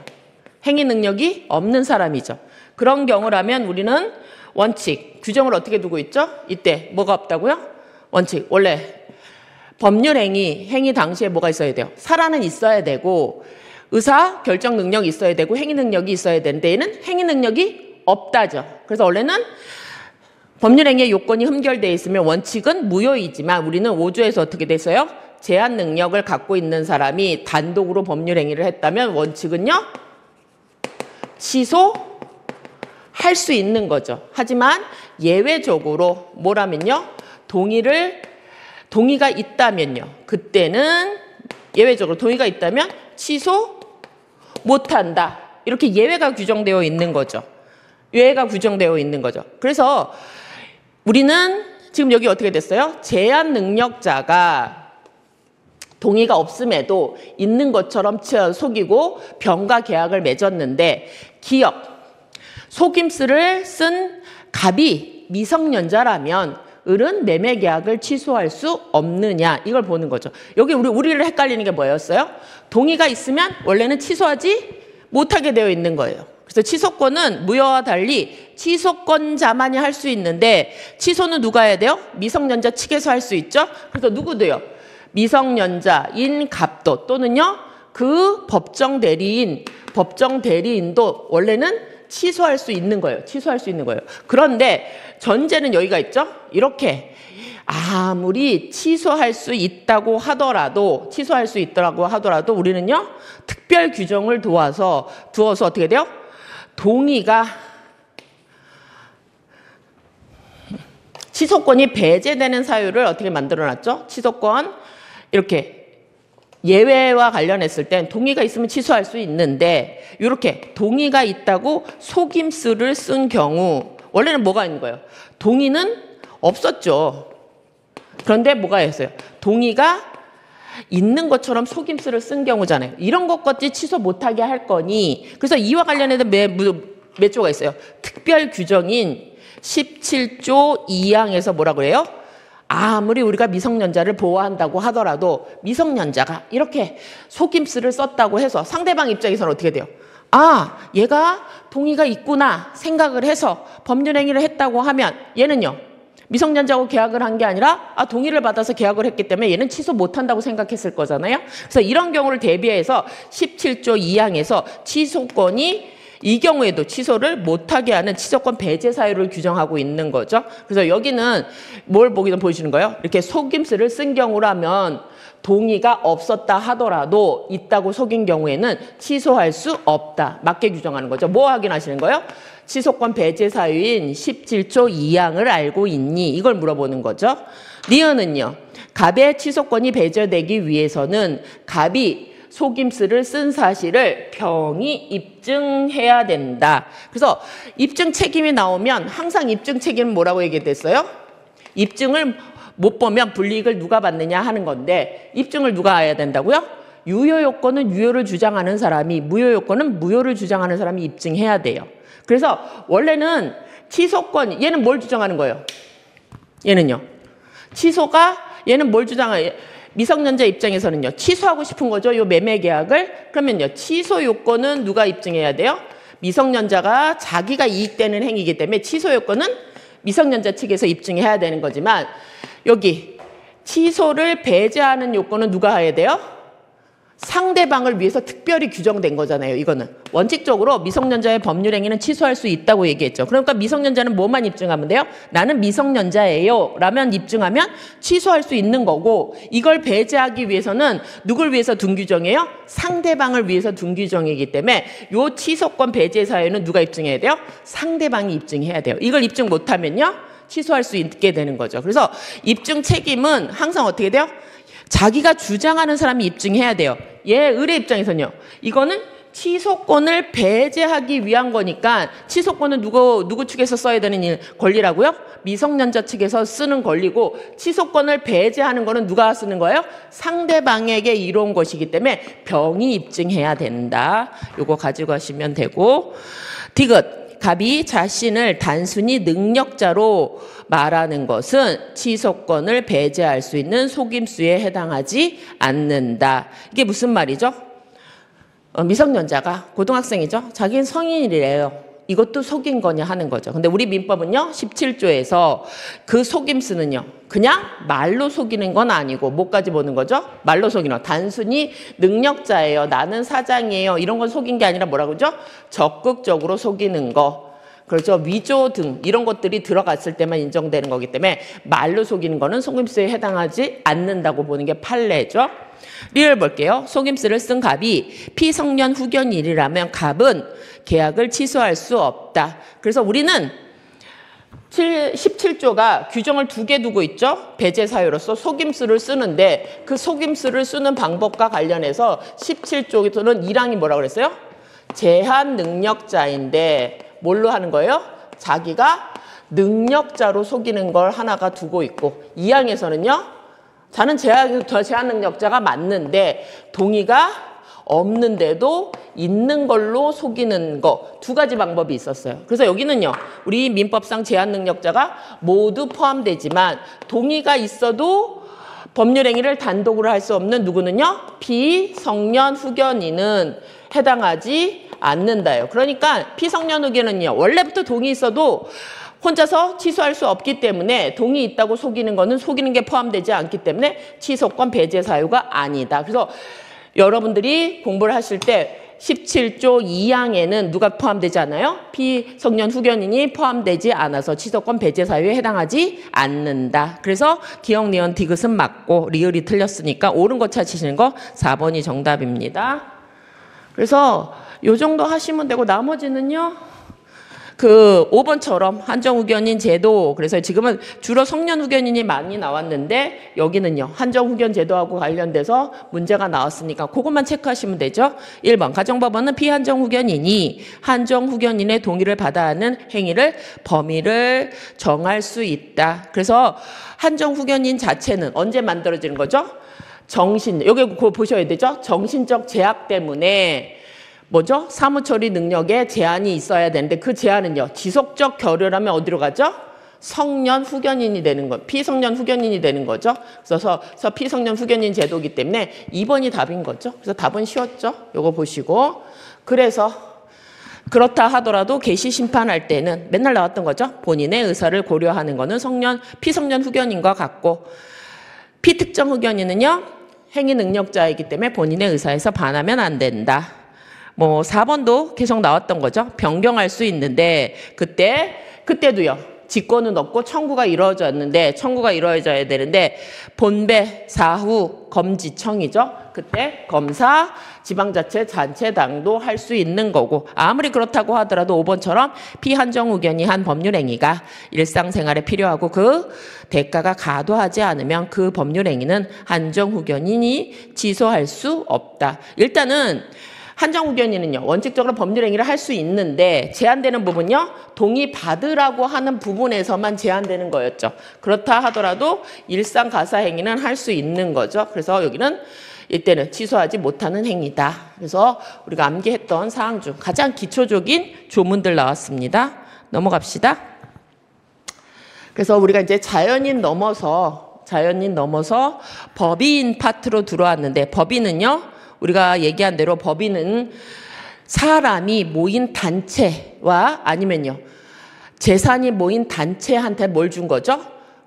행위 능력이 없는 사람이죠. 그런 경우라면 우리는 원칙, 규정을 어떻게 두고 있죠? 이때 뭐가 없다고요? 원칙, 원래 법률 행위 당시에 뭐가 있어야 돼요? 사라는 있어야 되고 의사 결정 능력이 있어야 되고 행위 능력이 있어야 되는데 얘는 행위 능력이 없다죠. 그래서 원래는 법률 행위의 요건이 흠결되어 있으면 원칙은 무효이지만 우리는 5조에서 어떻게 됐어요? 제한 능력을 갖고 있는 사람이 단독으로 법률 행위를 했다면 원칙은요, 취소할 수 있는 거죠. 하지만 예외적으로 뭐라면요, 동의가 있다면요, 그때는 예외적으로 동의가 있다면 취소 못한다. 이렇게 예외가 규정되어 있는 거죠. 그래서 우리는 지금 여기 어떻게 됐어요? 제한 능력자가 동의가 없음에도 있는 것처럼 속이고 병가 계약을 맺었는데 속임수를 쓴 갑이 미성년자라면 을은 매매 계약을 취소할 수 없느냐, 이걸 보는 거죠. 여기 우리를 헷갈리는 게 뭐였어요? 동의가 있으면 원래는 취소하지 못하게 되어 있는 거예요. 그래서 취소권은 무효와 달리 취소권자만이 할 수 있는데 대리소는 누가 해야 돼요? 미성년자 측에서 할 수 있죠. 그래서 누구도요? 미성년자인 갑도 또는요 그 법정 대리인도 원래는 취소할 수 있는 거예요. 그런데 전제는 여기가 있죠. 이렇게 아무리 취소할 수 있다고 하더라도 우리는요 특별 규정을 두어서 어떻게 돼요? 취소권이 배제되는 사유를 어떻게 만들어놨죠? 취소권 이렇게 예외와 관련했을 땐 동의가 있으면 취소할 수 있는데 이렇게 동의가 있다고 속임수를 쓴 경우 원래는 뭐가 있는 거예요? 동의는 없었죠. 그런데 뭐가 있어요? 동의가 있는 것처럼 속임수를 쓴 경우잖아요. 이런 것까지 취소 못하게 할 거니. 그래서 이와 관련해서 몇 조가 있어요. 특별 규정인 17조 2항에서 뭐라 그래요? 아무리 우리가 미성년자를 보호한다고 하더라도 미성년자가 이렇게 속임수를 썼다고 해서 상대방 입장에서는 어떻게 돼요? 아, 얘가 동의가 있구나 생각을 해서 법률행위를 했다고 하면 얘는요. 미성년자하고 계약을 한 게 아니라 동의를 받아서 계약을 했기 때문에 얘는 취소 못한다고 생각했을 거잖아요. 그래서 이런 경우를 대비해서 17조 2항에서 취소권이 이 경우에도 취소를 못하게 하는 취소권 배제 사유를 규정하고 있는 거죠. 그래서 여기는 뭘 보여주는 거예요? 이렇게 속임수를 쓴 경우라면 동의가 없었다 하더라도 있다고 속인 경우에는 취소할 수 없다. 맞게 규정하는 거죠. 뭐 확인하시는 거예요? 취소권 배제 사유인 17조 2항을 알고 있니? 이걸 물어보는 거죠. 니은은요. 갑의 취소권이 배제되기 위해서는 갑이 속임수를 쓴 사실을 병이 입증해야 된다. 그래서 입증 책임이 나오면 항상 입증 책임은 뭐라고 얘기됐어요? 입증을 못 보면 불이익을 누가 받느냐 하는 건데 입증을 누가 해야 된다고요? 유효 요건은 유효를 주장하는 사람이, 무효 요건은 무효를 주장하는 사람이 입증해야 돼요. 그래서 원래는 취소권, 얘는 뭘 주장하는 거예요? 얘는요. 취소가 얘는 뭘 주장해요? 미성년자 입장에서는요. 취소하고 싶은 거죠. 요 매매 계약을. 그러면요. 취소 요건은 누가 입증해야 돼요? 미성년자가 자기가 이익되는 행위이기 때문에 취소 요건은 미성년자 측에서 입증해야 되는 거지만 여기 취소를 배제하는 요건은 누가 해야 돼요? 상대방을 위해서 특별히 규정된 거잖아요. 이거는 원칙적으로 미성년자의 법률행위는 취소할 수 있다고 얘기했죠. 그러니까 미성년자는 뭐만 입증하면 돼요? 나는 미성년자예요 라면 입증하면 취소할 수 있는 거고 이걸 배제하기 위해서는 누굴 위해서 둔 규정이에요? 상대방을 위해서 둔 규정이기 때문에 요 취소권 배제 사유는 누가 입증해야 돼요? 상대방이 입증해야 돼요. 이걸 입증 못하면요 취소할 수 있게 되는 거죠. 그래서 입증 책임은 항상 어떻게 돼요? 자기가 주장하는 사람이 입증해야 돼요. 얘 의뢰 입장에서는요. 이거는 취소권을 배제하기 위한 거니까 취소권은 누구 측에서 써야 되는 권리라고요? 미성년자 측에서 쓰는 권리고 취소권을 배제하는 거는 누가 쓰는 거예요? 상대방에게 이로운 것이기 때문에 병이 입증해야 된다. 요거 가지고 가시면 되고 디귿. 갑이 자신을 단순히 능력자로 말하는 것은 취소권을 배제할 수 있는 속임수에 해당하지 않는다. 이게 무슨 말이죠? 미성년자가 고등학생이죠. 자기는 성인이래요. 이것도 속인 거냐 하는 거죠. 근데 우리 민법은요. 17조에서 그 속임수는요. 그냥 말로 속이는 건 아니고 뭐까지 보는 거죠? 말로 속이는 거. 단순히 능력자예요. 나는 사장이에요. 이런 건 속인 게 아니라 뭐라고 그러죠? 적극적으로 속이는 거. 그렇죠. 위조 등 이런 것들이 들어갔을 때만 인정되는 거기 때문에 말로 속이는 거는 속임수에 해당하지 않는다고 보는 게 판례죠. 리를 볼게요. 속임수를 쓴 갑이 피성년 후견일이라면 갑은 계약을 취소할 수 없다. 그래서 우리는 17조가 규정을 2개 두고 있죠. 배제 사유로서 속임수를 쓰는데 그 속임수를 쓰는 방법과 관련해서 17조에서는 1항이 뭐라고 그랬어요? 제한 능력자인데 뭘로 하는 거예요? 자기가 능력자로 속이는 걸 하나가 두고 있고 2항에서는요. 자는 제한 능력자가 맞는데 동의가 없는데도 있는 걸로 속이는 거 2가지 방법이 있었어요. 그래서 여기는요. 우리 민법상 제한 능력자가 모두 포함되지만 동의가 있어도 법률행위를 단독으로 할 수 없는 누구는요? 피성년 후견인은 해당하지 않는다요. 그러니까 피성년 후견은요. 원래부터 동의 있어도 혼자서 취소할 수 없기 때문에 동의 있다고 속이는 거는 속이는 게 포함되지 않기 때문에 취소권 배제 사유가 아니다. 그래서 여러분들이 공부를 하실 때 17조 2항에는 누가 포함되지 않아요? 피성년 후견인이 포함되지 않아서 취소권 배제 사유에 해당하지 않는다. 그래서 기억, 니은, 디귿은 맞고 리을이 틀렸으니까 옳은 거 찾으시는 거 4번이 정답입니다. 그래서 요 정도 하시면 되고 나머지는요. 그 5번처럼 한정후견인 제도, 그래서 지금은 주로 성년후견인이 많이 나왔는데 여기는요 한정후견 제도하고 관련돼서 문제가 나왔으니까 그것만 체크하시면 되죠. 1번 가정법원은 피한정후견인이 한정후견인의 동의를 받아야 하는 행위를 범위를 정할 수 있다. 그래서 한정후견인 자체는 언제 만들어지는 거죠? 여기 그거 보셔야 되죠? 정신적 제약 때문에 뭐죠? 사무처리 능력에 제한이 있어야 되는데 그 제한은요. 지속적 결여라면 어디로 가죠? 성년 후견인이 되는 거, 피성년 후견인이 되는 거죠. 그래서 피성년 후견인 제도이기 때문에 2번이 답인 거죠. 그래서 답은 쉬웠죠. 요거 보시고. 그래서 그렇다 하더라도 개시 심판할 때는 맨날 나왔던 거죠. 본인의 의사를 고려하는 거는 피성년 후견인과 같고 피특정 후견인은요. 행위 능력자이기 때문에 본인의 의사에서 반하면 안 된다. 뭐 4번도 계속 나왔던 거죠. 변경할 수 있는데 그때도요. 직권은 없고 청구가 이루어져야 되는데 본배, 사후, 검지청이죠. 그때 검사, 지방자치, 단체당도 할 수 있는 거고 아무리 그렇다고 하더라도 5번처럼 피한정 후견이 한 법률행위가 일상생활에 필요하고 그 대가가 과도하지 않으면 그 법률행위는 한정 후견인이 취소할 수 없다. 일단은 한정 후견인은요. 원칙적으로 법률행위를 할 수 있는데 제한되는 부분요. 동의받으라고 하는 부분에서만 제한되는 거였죠. 그렇다 하더라도 일상 가사 행위는 할 수 있는 거죠. 그래서 여기는 이때는 취소하지 못하는 행위다. 그래서 우리가 암기했던 사항 중 가장 기초적인 조문들 나왔습니다. 넘어갑시다. 그래서 우리가 이제 자연인 넘어서 법인 파트로 들어왔는데 법인은요. 우리가 얘기한 대로 법인은 사람이 모인 단체와 아니면요. 재산이 모인 단체한테 뭘 준 거죠?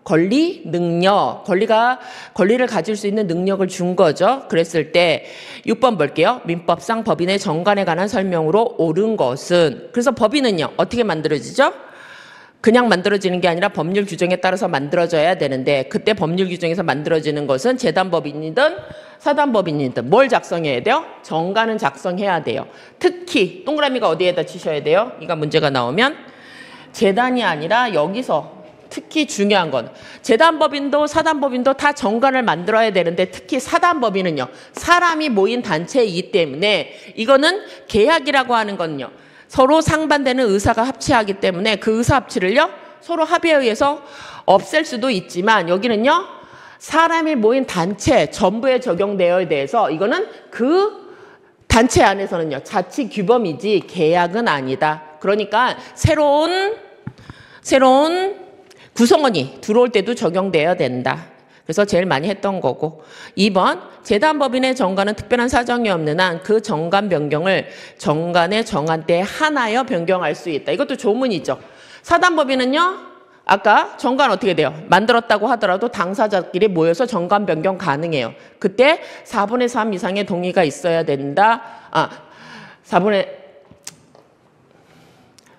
권리, 능력. 권리를 가질 수 있는 능력을 준 거죠. 그랬을 때 6번 볼게요. 민법상 법인의 정관에 관한 설명으로 옳은 것은 그래서 법인은요. 어떻게 만들어지죠? 그냥 만들어지는 게 아니라 법률 규정에 따라서 만들어져야 되는데 그때 법률 규정에서 만들어지는 것은 재단법인이든 사단법인이든 뭘 작성해야 돼요? 정관은 작성해야 돼요. 특히 동그라미가 어디에다 치셔야 돼요? 이가 문제가 나오면 재단이 아니라 여기서 특히 중요한 건 재단법인도 사단법인도 다 정관을 만들어야 되는데 특히 사단법인은요. 사람이 모인 단체이기 때문에 이거는 계약이라고 하는 건요. 서로 상반되는 의사가 합치하기 때문에 그 의사 합치를요. 서로 합의에 의해서 없앨 수도 있지만 여기는요. 사람이 모인 단체 전부에 적용되어야 돼서 이거는 그 단체 안에서는요. 자치 규범이지 계약은 아니다. 그러니까 새로운 구성원이 들어올 때도 적용되어야 된다. 그래서 제일 많이 했던 거고 2번 재단법인의 정관은 특별한 사정이 없는 한 그 정관 변경을 정관의 정한 때에 한하여 변경할 수 있다. 이것도 조문이죠. 사단법인은요. 아까 정관 어떻게 돼요? 만들었다고 하더라도 당사자끼리 모여서 정관 변경 가능해요. 그때 4분의 3 이상의 동의가 있어야 된다. 4분의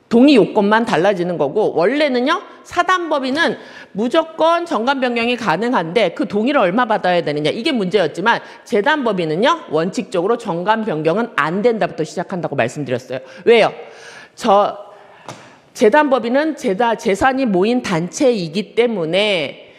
동의 요건만 달라지는 거고 원래는요. 사단법인은 무조건 정관 변경이 가능한데 그 동의를 얼마 받아야 되느냐 이게 문제였지만 재단법인은요. 원칙적으로 정관 변경은 안 된다부터 시작한다고 말씀드렸어요. 왜요? 재단법인은 재산이 모인 단체이기 때문에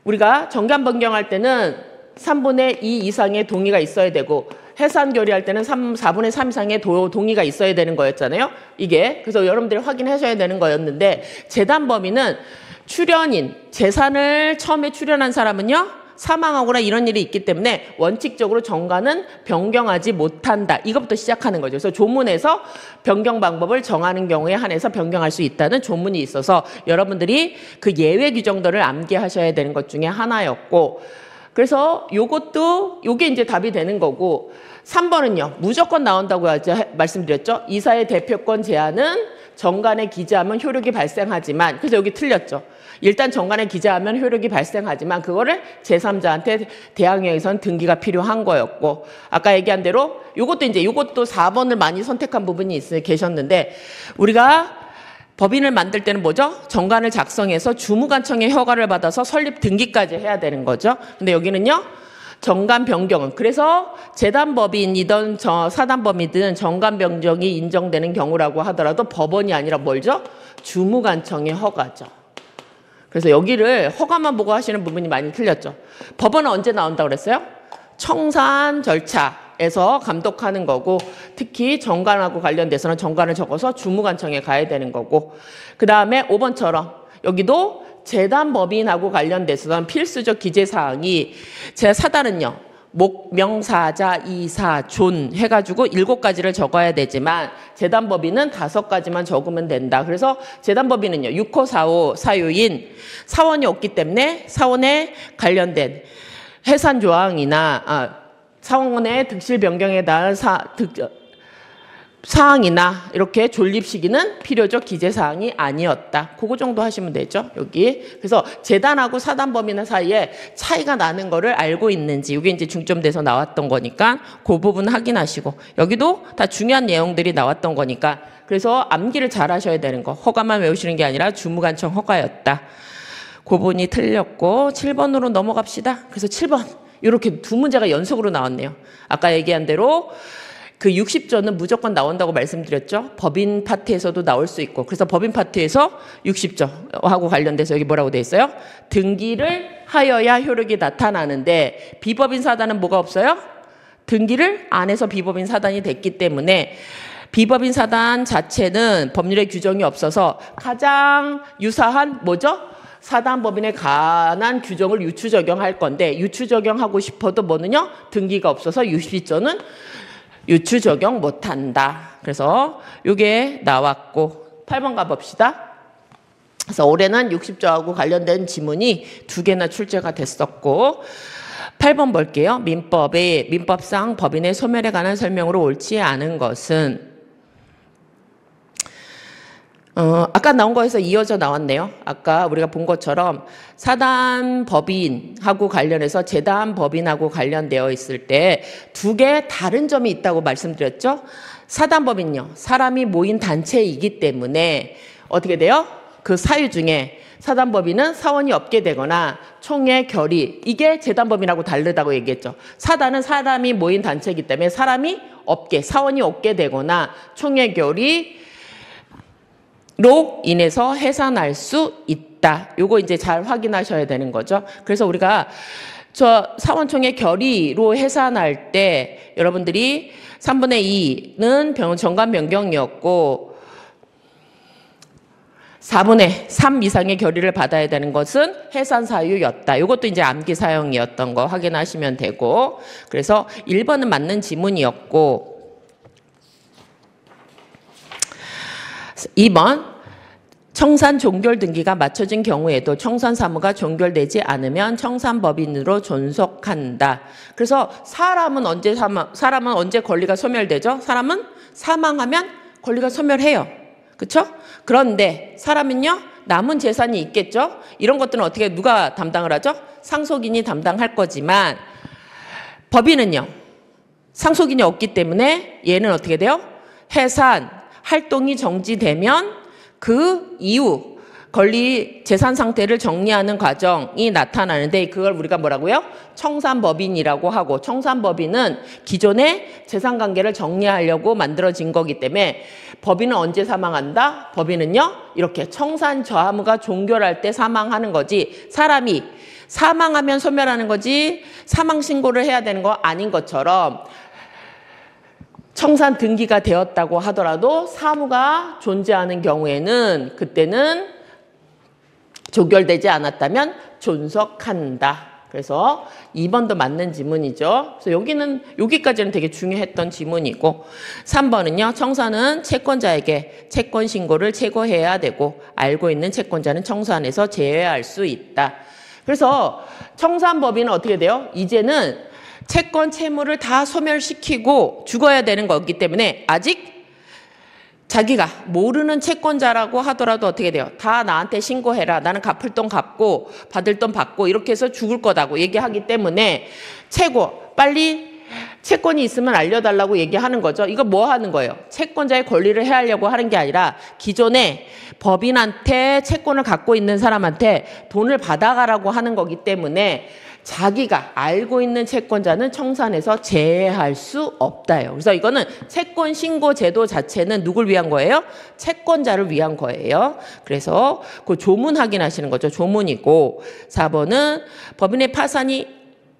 우리가 정관 변경할 때는 3분의 2 이상의 동의가 있어야 되고 해산 결의할 때는 4분의 3 이상의 동의가 있어야 되는 거였잖아요. 이게 그래서 여러분들이 확인하셔야 되는 거였는데 재단법인은 출연인, 재산을 처음에 출연한 사람은요. 사망하거나 이런 일이 있기 때문에 원칙적으로 정관은 변경하지 못한다. 이것부터 시작하는 거죠. 그래서 조문에서 변경 방법을 정하는 경우에 한해서 변경할 수 있다는 조문이 있어서 여러분들이 그 예외 규정들을 암기하셔야 되는 것 중에 하나였고 그래서 요게 이제 답이 되는 거고 3번은요. 무조건 나온다고 말씀드렸죠. 이사의 대표권 제한은 정관에 기재하면 효력이 발생하지만 그래서 여기 틀렸죠. 일단 정관에 기재하면 효력이 발생하지만 그거를 제3자한테 대항해서는 등기가 필요한 거였고 아까 얘기한 대로 요것도 4번을 많이 선택한 부분이 계셨는데 우리가 법인을 만들 때는 뭐죠? 정관을 작성해서 주무관청의 허가를 받아서 설립 등기까지 해야 되는 거죠. 근데 여기는요. 정관 변경은 그래서 재단법인이든 사단법인이든 정관 변경이 인정되는 경우라고 하더라도 법원이 아니라 뭘죠? 주무관청의 허가죠. 그래서 여기를 허가만 보고 하시는 부분이 많이 틀렸죠. 법원은 언제 나온다고 그랬어요? 청산 절차에서 감독하는 거고 특히 정관하고 관련돼서는 정관을 적어서 주무관청에 가야 되는 거고 그 다음에 5번처럼 여기도 재단법인하고 관련돼서는 필수적 기재사항이 사단은요. 목명사자 이사 존 해가지고 7가지를 적어야 되지만 재단법인은 5가지만 적으면 된다. 그래서 재단법인은요 6호 4호 사유인 사원이 없기 때문에 사원에 관련된 해산조항이나 사원의 득실 변경에 대한 사항이나 이렇게 존립 시기는 필요적 기재사항이 아니었다. 그거 정도 하시면 되죠. 여기. 그래서 재단하고 사단법인 사이에 차이가 나는 거를 알고 있는지 이게 이제 중점돼서 나왔던 거니까 그 부분 확인하시고 여기도 다 중요한 내용들이 나왔던 거니까 그래서 암기를 잘 하셔야 되는 거. 허가만 외우시는 게 아니라 주무관청 허가였다. 그 부분이 틀렸고 7번으로 넘어갑시다. 그래서 7번 이렇게 2문제가 연속으로 나왔네요. 아까 얘기한 대로 그 60조는 무조건 나온다고 말씀드렸죠. 법인 파트에서도 나올 수 있고 그래서 법인 파트에서 60조하고 관련돼서 여기 뭐라고 돼 있어요? 등기를 하여야 효력이 나타나는데 비법인 사단은 뭐가 없어요? 등기를 안 해서 비법인 사단이 됐기 때문에 비법인 사단 자체는 법률에 규정이 없어서 가장 유사한 뭐죠? 사단법인에 관한 규정을 유추 적용할 건데 유추 적용하고 싶어도 뭐느냐? 등기가 없어서 60조는 유추 적용 못한다. 그래서 이게 나왔고 8번 가봅시다. 그래서 올해는 60조하고 관련된 지문이 2개나 출제가 됐었고 8번 볼게요. 민법상 법인의 소멸에 관한 설명으로 옳지 않은 것은 아까 나온 거에서 이어져 나왔네요. 아까 우리가 본 것처럼 사단법인하고 관련해서 재단법인하고 관련되어 있을 때 2개 다른 점이 있다고 말씀드렸죠. 사단법인요. 사람이 모인 단체이기 때문에 어떻게 돼요? 그 사유 중에 사단법인은 사원이 없게 되거나 총회 결의 이게 재단법인하고 다르다고 얘기했죠. 사단은 사람이 모인 단체이기 때문에 사람이 없게 사원이 없게 되거나 총회 결의 로 인해서 해산할 수 있다. 요거 이제 잘 확인하셔야 되는 거죠. 그래서 우리가 저 사원총회 결의로 해산할 때 여러분들이 3분의 2는 정관 변경이었고 4분의 3 이상의 결의를 받아야 되는 것은 해산 사유였다. 이것도 이제 암기 사용이었던 거 확인하시면 되고 그래서 1번은 맞는 지문이었고 2번 청산 종결 등기가 맞춰진 경우에도 청산 사무가 종결되지 않으면 청산법인으로 존속한다. 그래서 사람은 언제 권리가 소멸되죠? 사람은 사망하면 권리가 소멸해요. 그렇죠? 그런데 사람은요 남은 재산이 있겠죠? 이런 것들은 어떻게 누가 담당을 하죠? 상속인이 담당할 거지만 법인은요 상속인이 없기 때문에 얘는 어떻게 돼요? 해산 활동이 정지되면 그 이후 권리 재산 상태를 정리하는 과정이 나타나는데 그걸 우리가 뭐라고요? 청산법인이라고 하고 청산법인은 기존의 재산관계를 정리하려고 만들어진 거기 때문에 법인은 언제 사망한다? 법인은요 이렇게 청산저하무가 종결할 때 사망하는 거지 사람이 사망하면 소멸하는 거지 사망신고를 해야 되는 거 아닌 것처럼 청산 등기가 되었다고 하더라도 사무가 존재하는 경우에는 그때는 종결되지 않았다면 존속한다. 그래서 2번도 맞는 지문이죠. 그래서 여기까지는 되게 중요했던 지문이고 3번은요. 청산은 채권자에게 채권 신고를 최고해야 되고 알고 있는 채권자는 청산에서 제외할 수 있다. 그래서 청산법인은 어떻게 돼요? 이제는 채권 채무를 다 소멸시키고 죽어야 되는 거기 때문에 아직 자기가 모르는 채권자라고 하더라도 어떻게 돼요? 다 나한테 신고해라. 나는 갚을 돈 갚고 받을 돈 받고 이렇게 해서 죽을 거다고 얘기하기 때문에 빨리 채권이 있으면 알려달라고 얘기하는 거죠. 이거 뭐 하는 거예요? 채권자의 권리를 헤아려고 하는 게 아니라 기존에 법인한테 채권을 갖고 있는 사람한테 돈을 받아가라고 하는 거기 때문에 자기가 알고 있는 채권자는 청산에서 제외할 수 없다요. 그래서 이거는 채권 신고 제도 자체는 누굴 위한 거예요? 채권자를 위한 거예요. 그래서 그 조문 확인하시는 거죠. 조문이고 4번은 법인의 파산이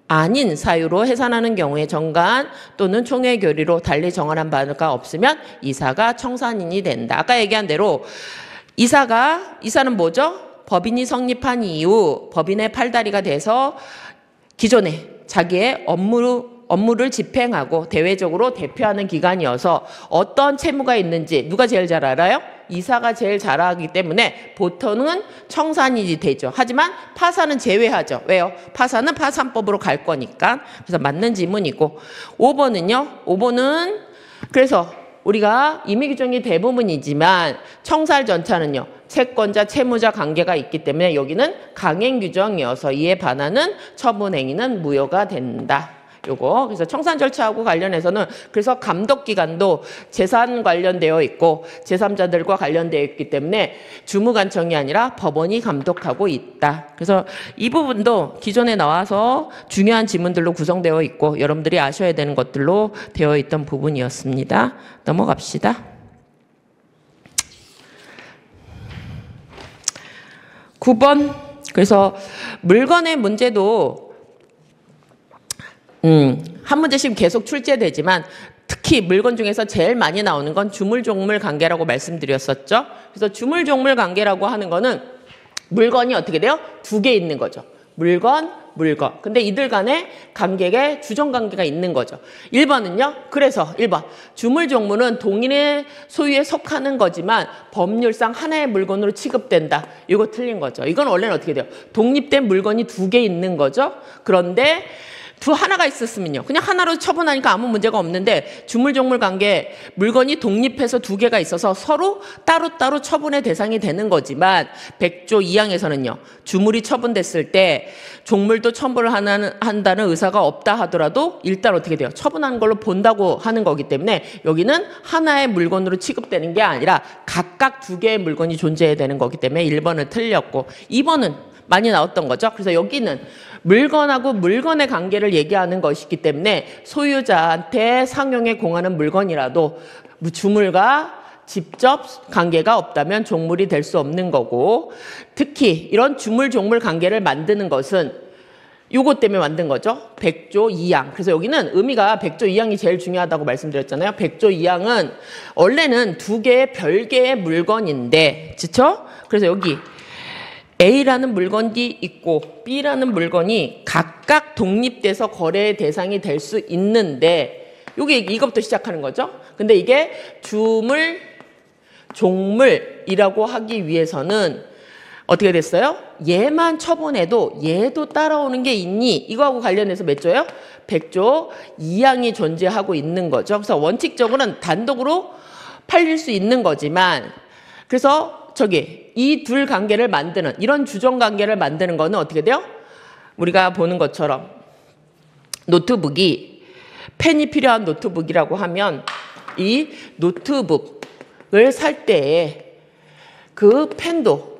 아닌 사유로 해산하는 경우에 정관 또는 총회 결의로 달리 정한한 바가 없으면 이사가 청산인이 된다. 아까 얘기한 대로 이사는 뭐죠? 법인이 성립한 이후 법인의 팔다리가 돼서 기존에 자기의 업무를 집행하고 대외적으로 대표하는 기관이어서 어떤 채무가 있는지 누가 제일 잘 알아요? 이사가 제일 잘 알기 때문에 보통은 청산이 되죠. 하지만 파산은 제외하죠. 왜요? 파산은 파산법으로 갈 거니까. 그래서 맞는 지문이고 5번은요. 5번은 그래서 우리가 임의규정이 대부분이지만 청산전차는요. 채권자, 채무자 관계가 있기 때문에 여기는 강행규정이어서 이에 반하는 처분행위는 무효가 된다. 요거. 그래서 청산 절차하고 관련해서는 그래서 감독기관도 재산 관련되어 있고 제3자들과 관련되어 있기 때문에 주무관청이 아니라 법원이 감독하고 있다. 그래서 이 부분도 기존에 나와서 중요한 지문들로 구성되어 있고 여러분들이 아셔야 되는 것들로 되어 있던 부분이었습니다. 넘어갑시다. 9번. 그래서 물건의 문제도 한 문제씩 계속 출제되지만 특히 물건 중에서 제일 많이 나오는 건 주물종물 관계라고 말씀드렸었죠. 그래서 주물종물 관계라고 하는 거는 물건이 어떻게 돼요? 두 개 있는 거죠. 물건. 근데 이들 간에 관계에 주정관계가 있는 거죠. 1번은요. 그래서 1번. 주물종물은 동일의 소유에 속하는 거지만 법률상 하나의 물건으로 취급된다. 이거 틀린 거죠. 이건 원래는 어떻게 돼요? 독립된 물건이 두 개 있는 거죠. 그런데 하나가 있었으면요. 그냥 하나로 처분하니까 아무 문제가 없는데 주물종물 관계 물건이 독립해서 두 개가 있어서 서로 따로따로 처분의 대상이 되는 거지만 100조 2항에서는요. 주물이 처분됐을 때 종물도 처분을 한다는 의사가 없다 하더라도 일단 어떻게 돼요? 처분하는 걸로 본다고 하는 거기 때문에 여기는 하나의 물건으로 취급되는 게 아니라 각각 두 개의 물건이 존재해야 되는 거기 때문에 1번은 틀렸고 2번은 많이 나왔던 거죠. 그래서 여기는 물건하고 물건의 관계를 얘기하는 것이기 때문에 소유자한테 상용에 공하는 물건이라도 주물과 직접 관계가 없다면 종물이 될 수 없는 거고 특히 이런 주물 종물 관계를 만드는 것은 요것 때문에 만든 거죠. 100조 2항. 그래서 여기는 의미가 100조 2항이 제일 중요하다고 말씀드렸잖아요. 100조 2항은 원래는 두 개의 별개의 물건인데 그렇죠? 그래서 여기 A라는 물건이 있고 B라는 물건이 각각 독립돼서 거래의 대상이 될 수 있는데 이것부터 시작하는 거죠. 근데 이게 주물, 종물이라고 하기 위해서는 어떻게 됐어요? 얘만 처분해도 얘도 따라오는 게 있니? 이거하고 관련해서 몇 조요? 100조 2항이 존재하고 있는 거죠. 그래서 원칙적으로는 단독으로 팔릴 수 있는 거지만 그래서 이 둘 관계를 만드는 이런 주정 관계를 만드는 거는 어떻게 돼요? 우리가 보는 것처럼 노트북이 펜이 필요한 노트북이라고 하면 이 노트북을 살 때에 그 펜도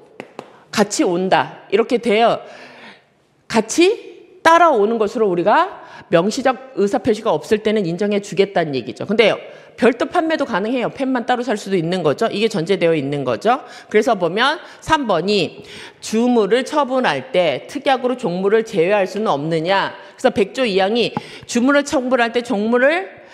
같이 온다. 이렇게 되어 같이 따라오는 것으로 우리가 명시적 의사표시가 없을 때는 인정해 주겠다는 얘기죠. 근데 별도 판매도 가능해요. 펜만 따로 살 수도 있는 거죠. 이게 전제되어 있는 거죠. 그래서 보면 3번이 주물을 처분할 때 특약으로 종물을 제외할 수는 없느냐. 그래서 100조 2항이 주물을 처분할 때 종물을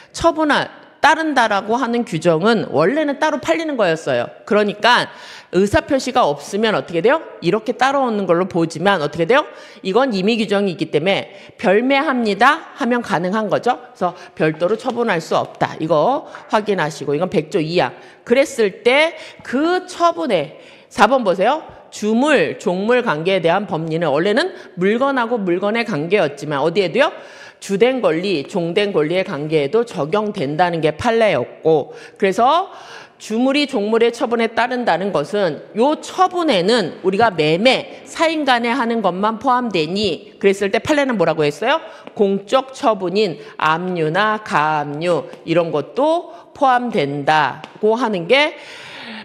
따른다라고 하는 규정은 원래는 따로 팔리는 거였어요. 그러니까 의사표시가 없으면 어떻게 돼요? 이렇게 따라오는 걸로 보지만 어떻게 돼요? 이건 임의 규정이 있기 때문에 별매합니다 하면 가능한 거죠. 그래서 별도로 처분할 수 없다. 이거 확인하시고 이건 100조 2항. 그랬을 때 그 처분에 4번 보세요. 주물, 종물 관계에 대한 법리는 원래는 물건하고 물건의 관계였지만 어디에도요? 주된 권리, 종된 권리의 관계에도 적용된다는 게 판례였고 그래서 주물이 종물의 처분에 따른다는 것은 요 처분에는 우리가 매매, 사인 간에 하는 것만 포함되니 그랬을 때 판례는 뭐라고 했어요? 공적 처분인 압류나 가압류 이런 것도 포함된다고 하는 게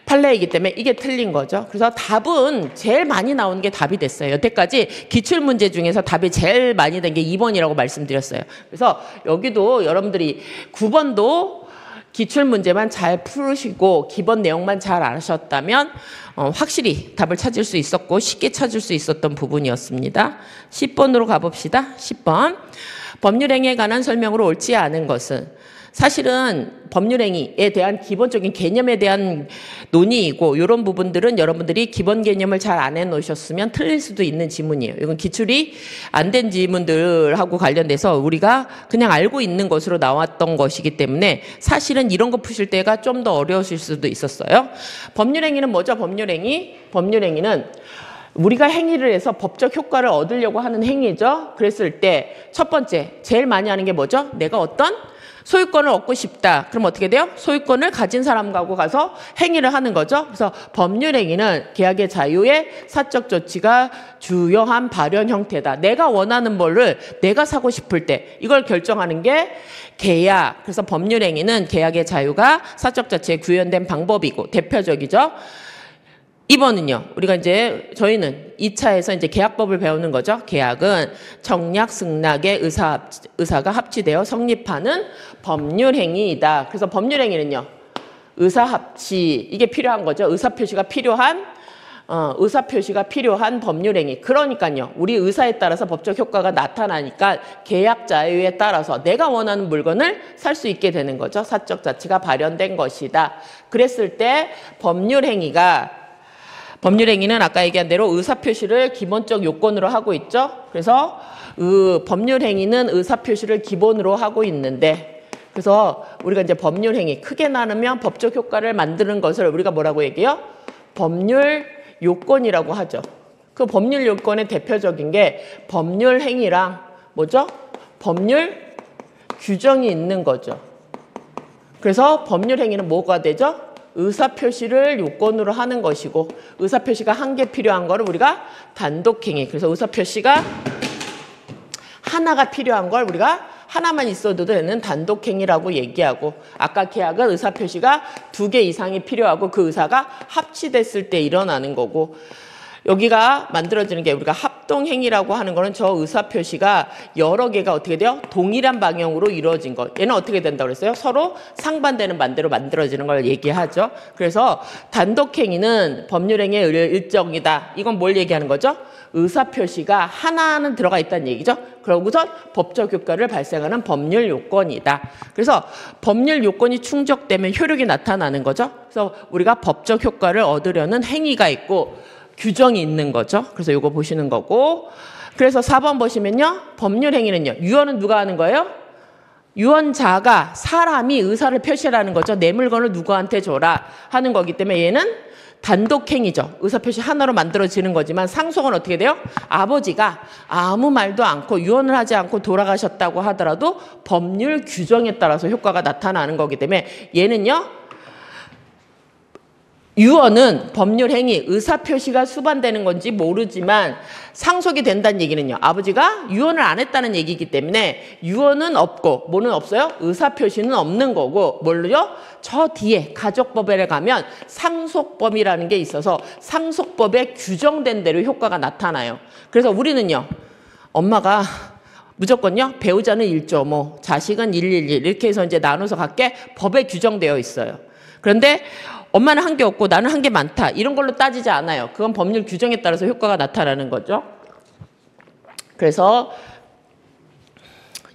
판례이기 때문에 이게 틀린 거죠. 그래서 답은 제일 많이 나오는 게 답이 됐어요. 여태까지 기출문제 중에서 답이 제일 많이 된 게 2번이라고 말씀드렸어요. 그래서 여기도 여러분들이 9번도 기출문제만 잘 풀으시고 기본 내용만 잘 아셨다면 확실히 답을 찾을 수 있었고 쉽게 찾을 수 있었던 부분이었습니다. 10번으로 가봅시다. 10번. 법률행위에 관한 설명으로 옳지 않은 것은 사실은 법률행위에 대한 기본적인 개념에 대한 논의이고 이런 부분들은 여러분들이 기본 개념을 잘 안 해놓으셨으면 틀릴 수도 있는 지문이에요. 이건 기출이 안 된 지문들하고 관련돼서 우리가 그냥 알고 있는 것으로 나왔던 것이기 때문에 사실은 이런 거 푸실 때가 좀 더 어려우실 수도 있었어요. 법률행위는 뭐죠? 법률행위는 우리가 행위를 해서 법적 효과를 얻으려고 하는 행위죠. 그랬을 때 첫 번째 제일 많이 하는 게 뭐죠? 내가 어떤 소유권을 얻고 싶다. 그럼 어떻게 돼요? 소유권을 가진 사람하고 가서 행위를 하는 거죠. 그래서 법률행위는 계약의 자유의 사적 조치가 주요한 발현 형태다. 내가 원하는 뭐를 내가 사고 싶을 때 이걸 결정하는 게 계약. 그래서 법률행위는 계약의 자유가 사적 자체에 구현된 방법이고 대표적이죠. 2번은요. 우리가 이제 저희는 2차에서 이제 계약법을 배우는 거죠. 계약은 청약, 승낙의 의사가 합치되어 성립하는 법률행위이다. 그래서 법률행위는요. 의사합치 이게 필요한 거죠. 의사표시가 필요한 법률행위. 그러니까요. 우리 의사에 따라서 법적 효과가 나타나니까 계약 자유에 따라서 내가 원하는 물건을 살 수 있게 되는 거죠. 사적 자치가 발현된 것이다. 그랬을 때 법률행위는 아까 얘기한 대로 의사표시를 기본적 요건으로 하고 있죠. 그래서 법률행위는 의사표시를 기본으로 하고 있는데 그래서 우리가 이제 법률행위 크게 나누면 법적 효과를 만드는 것을 우리가 뭐라고 얘기해요? 법률 요건이라고 하죠. 그 법률 요건의 대표적인 게 법률행위랑 뭐죠? 법률 규정이 있는 거죠. 그래서 법률행위는 뭐가 되죠? 의사표시를 요건으로 하는 것이고 의사표시가 한 개 필요한 거를 우리가 단독행위. 그래서 의사표시가 하나가 필요한 걸 우리가 하나만 있어도 되는 단독행위라고 얘기하고 아까 계약은 의사표시가 2개 이상이 필요하고 그 의사가 합치됐을 때 일어나는 거고 여기가 만들어지는 게 우리가 합동행위라고 하는 거는 저 의사표시가 여러 개가 어떻게 돼요? 동일한 방향으로 이루어진 것. 얘는 어떻게 된다고 그랬어요? 서로 상반되는 반대로 만들어지는 걸 얘기하죠. 그래서 단독행위는 법률행위의 일정이다. 이건 뭘 얘기하는 거죠? 의사표시가 하나는 들어가 있다는 얘기죠. 그러고선 법적 효과를 발생하는 법률 요건이다. 그래서 법률 요건이 충족되면 효력이 나타나는 거죠. 그래서 우리가 법적 효과를 얻으려는 행위가 있고 규정이 있는 거죠. 그래서 이거 보시는 거고. 그래서 4번 보시면요. 법률행위는요. 유언은 누가 하는 거예요? 유언자가 사람이 의사를 표시하는 거죠. 내 물건을 누구한테 줘라 하는 거기 때문에 얘는 단독행위죠. 의사표시 하나로 만들어지는 거지만 상속은 어떻게 돼요? 아버지가 아무 말도 않고 유언을 하지 않고 돌아가셨다고 하더라도 법률 규정에 따라서 효과가 나타나는 거기 때문에 얘는요. 유언은 법률행위, 의사표시가 수반되는 건지 모르지만 상속이 된다는 얘기는요. 아버지가 유언을 안 했다는 얘기이기 때문에 유언은 없고 뭐는 없어요? 의사표시는 없는 거고 뭘로요? 저 뒤에 가족법에 가면 상속법이라는 게 있어서 상속법에 규정된 대로 효과가 나타나요. 그래서 우리는요. 엄마가 무조건요. 배우자는 1.5, 자식은 111 이렇게 해서 이제 나눠서 갖게 법에 규정되어 있어요. 그런데 엄마는 한 게 없고 나는 한 게 많다. 이런 걸로 따지지 않아요. 그건 법률 규정에 따라서 효과가 나타나는 거죠. 그래서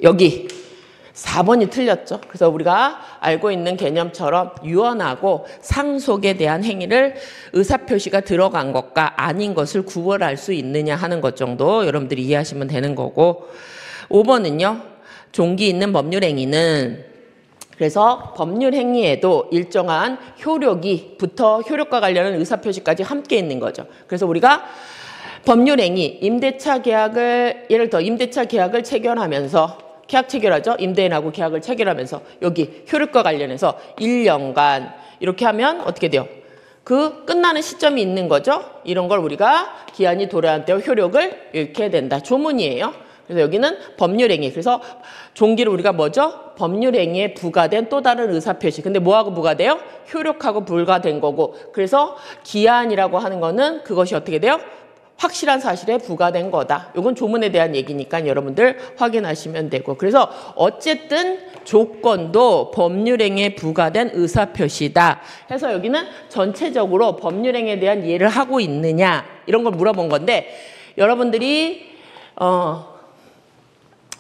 여기 4번이 틀렸죠. 그래서 우리가 알고 있는 개념처럼 유언하고 상속에 대한 행위를 의사표시가 들어간 것과 아닌 것을 구별할 수 있느냐 하는 것 정도 여러분들이 이해하시면 되는 거고 5번은요. 종기 있는 법률행위는 그래서 법률행위에도 일정한 효력이부터 효력과 관련한 의사표시까지 함께 있는 거죠. 그래서 우리가 법률행위, 임대차 계약을 예를 들어 임대차 계약을 체결하면서 계약 체결하죠. 임대인하고 계약을 체결하면서 여기 효력과 관련해서 1년간 이렇게 하면 어떻게 돼요? 그 끝나는 시점이 있는 거죠. 이런 걸 우리가 기한이 도래한 때와 효력을 잃게 된다. 조문이에요. 그래서 여기는 법률행위. 그래서 종기를 우리가 뭐죠? 법률행위에 부과된 또 다른 의사표시. 근데 뭐하고 부과돼요? 효력하고 부과된 거고. 그래서 기한이라고 하는 거는 그것이 어떻게 돼요? 확실한 사실에 부과된 거다. 이건 조문에 대한 얘기니까 여러분들 확인하시면 되고. 그래서 어쨌든 조건도 법률행위에 부과된 의사표시다. 해서 여기는 전체적으로 법률행위에 대한 이해를 하고 있느냐 이런 걸 물어본 건데 여러분들이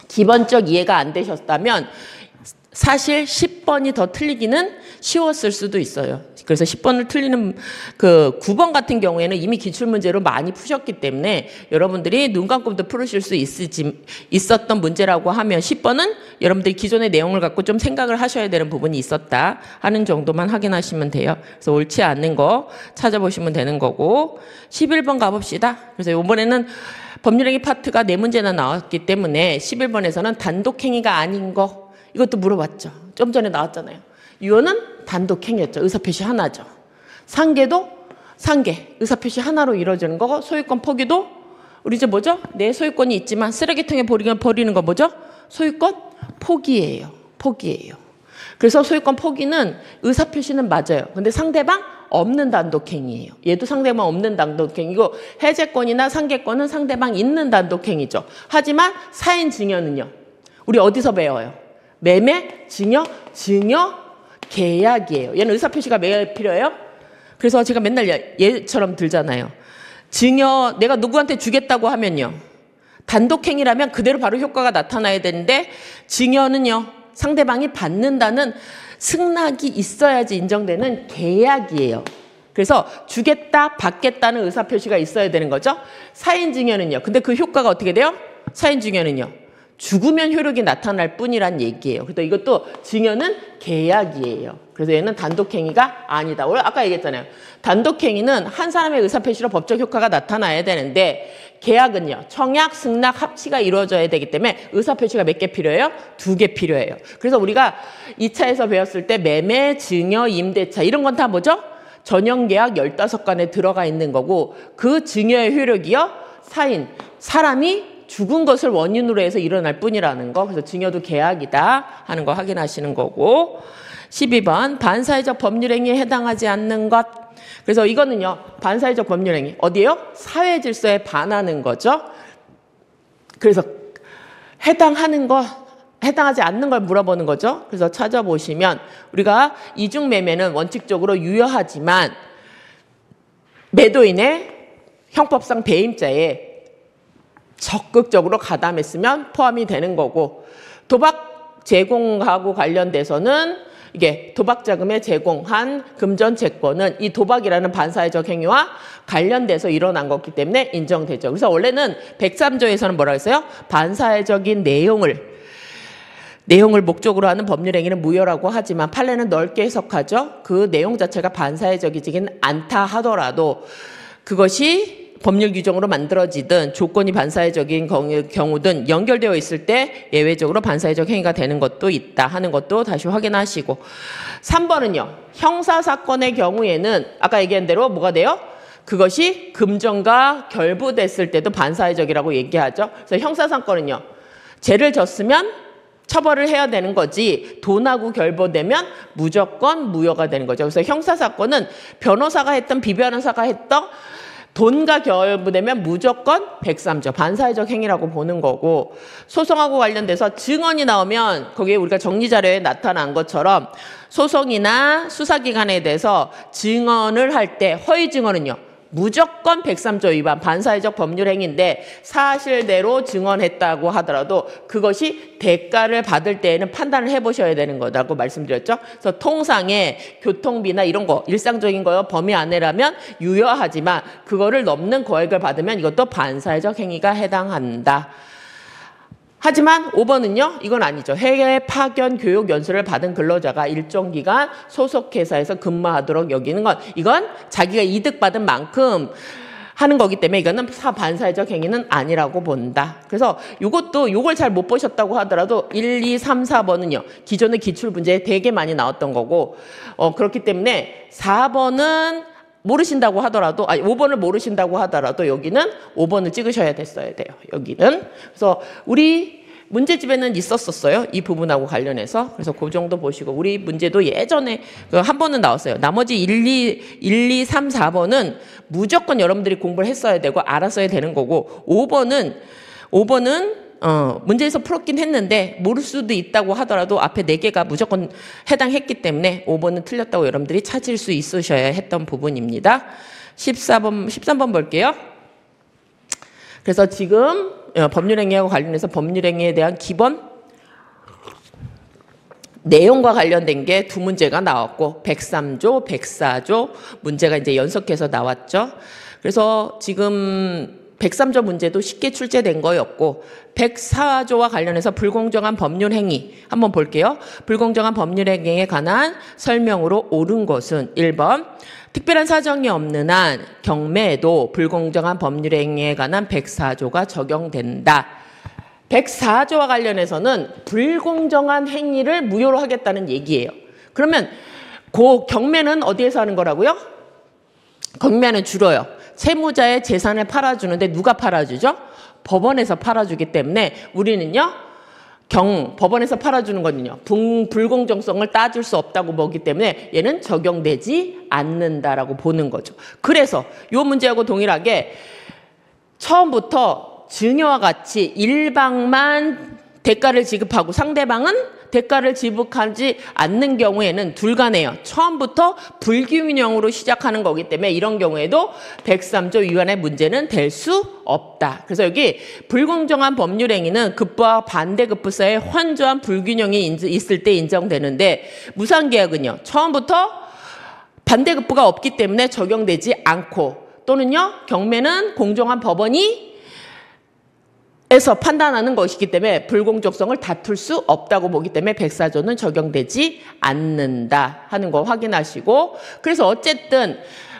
기본적 이해가 안 되셨다면 사실 10번이 더 틀리기는 쉬웠을 수도 있어요. 그래서 10번을 틀리는 그 9번 같은 경우에는 이미 기출문제로 많이 푸셨기 때문에 여러분들이 눈 감고도 풀으실 수 있었던 문제라고 하면 10번은 여러분들이 기존의 내용을 갖고 좀 생각을 하셔야 되는 부분이 있었다 하는 정도만 확인하시면 돼요. 그래서 옳지 않는 거 찾아보시면 되는 거고 11번 가봅시다. 그래서 이번에는 법률행위 파트가 4문제나 나왔기 때문에 11번에서는 단독행위가 아닌 거 이것도 물어봤죠. 좀 전에 나왔잖아요. 유언은 단독행위였죠. 의사표시 하나죠. 상계도 상계, 의사표시 하나로 이루어지는 거고 소유권 포기도 우리 이제 뭐죠? 내 소유권이 있지만 쓰레기통에 버리는 거 뭐죠? 소유권 포기예요. 포기예요. 그래서 소유권 포기는 의사표시는 맞아요. 근데 상대방 없는 단독행위예요. 얘도 상대방 없는 단독행위고 해제권이나 상계권은 상대방 있는 단독행위죠. 하지만 사인 증여는요. 우리 어디서 배워요? 매매, 증여, 계약이에요. 얘는 의사표시가 왜 필요해요? 그래서 제가 맨날 얘처럼 들잖아요. 증여, 내가 누구한테 주겠다고 하면요. 단독행위라면 그대로 바로 효과가 나타나야 되는데 증여는요. 상대방이 받는다는 승낙이 있어야지 인정되는 계약이에요. 그래서 주겠다, 받겠다는 의사표시가 있어야 되는 거죠. 사인증여는요. 근데 그 효과가 어떻게 돼요? 사인증여는요. 죽으면 효력이 나타날 뿐이란 얘기예요. 그래서 이것도 증여는 계약이에요. 그래서 얘는 단독행위가 아니다. 아까 얘기했잖아요. 단독행위는 한 사람의 의사표시로 법적 효과가 나타나야 되는데 계약은요. 청약, 승낙, 합치가 이루어져야 되기 때문에 의사표시가 몇 개 필요해요? 2개 필요해요. 그래서 우리가 2차에서 배웠을 때 매매, 증여, 임대차 이런 건 다 뭐죠? 전형계약 15건에 들어가 있는 거고 그 증여의 효력이요. 사인, 사람이 죽은 것을 원인으로 해서 일어날 뿐이라는 거. 그래서 증여도 계약이다 하는 거 확인하시는 거고 12번 반사회적 법률행위에 해당하지 않는 것. 그래서 이거는요. 반사회적 법률행위 어디예요? 사회 질서에 반하는 거죠. 그래서 해당하는 거 해당하지 않는 걸 물어보는 거죠. 그래서 찾아보시면 우리가 이중매매는 원칙적으로 유효하지만 매도인의 형법상 배임자에 적극적으로 가담했으면 포함이 되는 거고 도박 제공하고 관련돼서는 이게 도박 자금에 제공한 금전 채권은 이 도박이라는 반사회적 행위와 관련돼서 일어난 거기 때문에 인정되죠. 그래서 원래는 103조에서는 뭐라고 했어요? 반사회적인 내용을 목적으로 하는 법률행위는 무효라고 하지만 판례는 넓게 해석하죠. 그 내용 자체가 반사회적이지는 않다 하더라도 그것이 법률 규정으로 만들어지든 조건이 반사회적인 경우든 연결되어 있을 때 예외적으로 반사회적 행위가 되는 것도 있다 하는 것도 다시 확인하시고 3번은요. 형사사건의 경우에는 아까 얘기한 대로 뭐가 돼요? 그것이 금전과 결부됐을 때도 반사회적이라고 얘기하죠. 그래서 형사사건은요. 죄를 졌으면 처벌을 해야 되는 거지 돈하고 결부되면 무조건 무효가 되는 거죠. 그래서 형사사건은 변호사가 했던 비변호사가 했던 돈과 결부되면 무조건 103조 반사회적 행위라고 보는 거고 소송하고 관련돼서 증언이 나오면 거기에 우리가 정리자료에 나타난 것처럼 소송이나 수사기관에 대해서 증언을 할 때 허위 증언은요. 무조건 103조 위반 반사회적 법률행위인데 사실대로 증언했다고 하더라도 그것이 대가를 받을 때에는 판단을 해보셔야 되는 거라고 말씀드렸죠. 그래서 통상의 교통비나 이런 거 일상적인 거요 범위 안에라면 유효하지만 그거를 넘는 거액을 받으면 이것도 반사회적 행위가 해당한다. 하지만 5번은요. 이건 아니죠. 해외 파견 교육 연수를 받은 근로자가 일정 기간 소속 회사에서 근무하도록 여기는 건 이건 자기가 이득받은 만큼 하는 거기 때문에 이거는 반사회적 행위는 아니라고 본다. 그래서 요걸 잘 못 보셨다고 하더라도 1, 2, 3, 4번은요. 기존의 기출 문제에 되게 많이 나왔던 거고 그렇기 때문에 4번은 모르신다고 하더라도 5번을 모르신다고 하더라도 여기는 5번을 찍으셔야 됐어야 돼요. 여기는. 그래서 우리 문제집에는 있었어요. 이 부분하고 관련해서. 그래서 그 정도 보시고 우리 문제도 예전에 한 번은 나왔어요. 나머지 1, 2, 3, 4번은 무조건 여러분들이 공부를 했어야 되고 알았어야 되는 거고 5번은 문제에서 풀었긴 했는데 모를 수도 있다고 하더라도 앞에 4개가 무조건 해당했기 때문에 5번은 틀렸다고 여러분들이 찾을 수 있으셔야 했던 부분입니다. 13번 볼게요. 그래서 지금 법률행위하고 관련해서 법률행위에 대한 기본 내용과 관련된 게 두 문제가 나왔고 103조, 104조 문제가 이제 연속해서 나왔죠. 그래서 지금 103조 문제도 쉽게 출제된 거였고 104조와 관련해서 불공정한 법률 행위 한번 볼게요. 불공정한 법률 행위에 관한 설명으로 옳은 것은 1번 특별한 사정이 없는 한 경매에도 불공정한 법률 행위에 관한 104조가 적용된다. 104조와 관련해서는 불공정한 행위를 무효로 하겠다는 얘기예요. 그러면 그 경매는 어디에서 하는 거라고요? 경매는 주로요. 채무자의 재산을 팔아주는데 누가 팔아주죠? 법원에서 팔아주기 때문에 우리는요. 법원에서 팔아주는 거는요. 불공정성을 따질 수 없다고 보기 때문에 얘는 적용되지 않는다라고 보는 거죠. 그래서 이 문제하고 동일하게 처음부터 증여와 같이 일방만 대가를 지급하고 상대방은 대가를 지불하지 않는 경우에는 둘간에요. 처음부터 불균형으로 시작하는 거기 때문에 이런 경우에도 103조 위반의 문제는 될 수 없다. 그래서 여기 불공정한 법률행위는 급부와 반대급부 사이에 현저한 불균형이 있을 때 인정되는데 무상계약은요. 처음부터 반대급부가 없기 때문에 적용되지 않고 또는요. 경매는 공정한 법원이 에서 판단하는 것이기 때문에 불공정성을 다툴 수 없다고 보기 때문에 104조는 적용되지 않는다 하는 거 확인하시고 그래서 어쨌든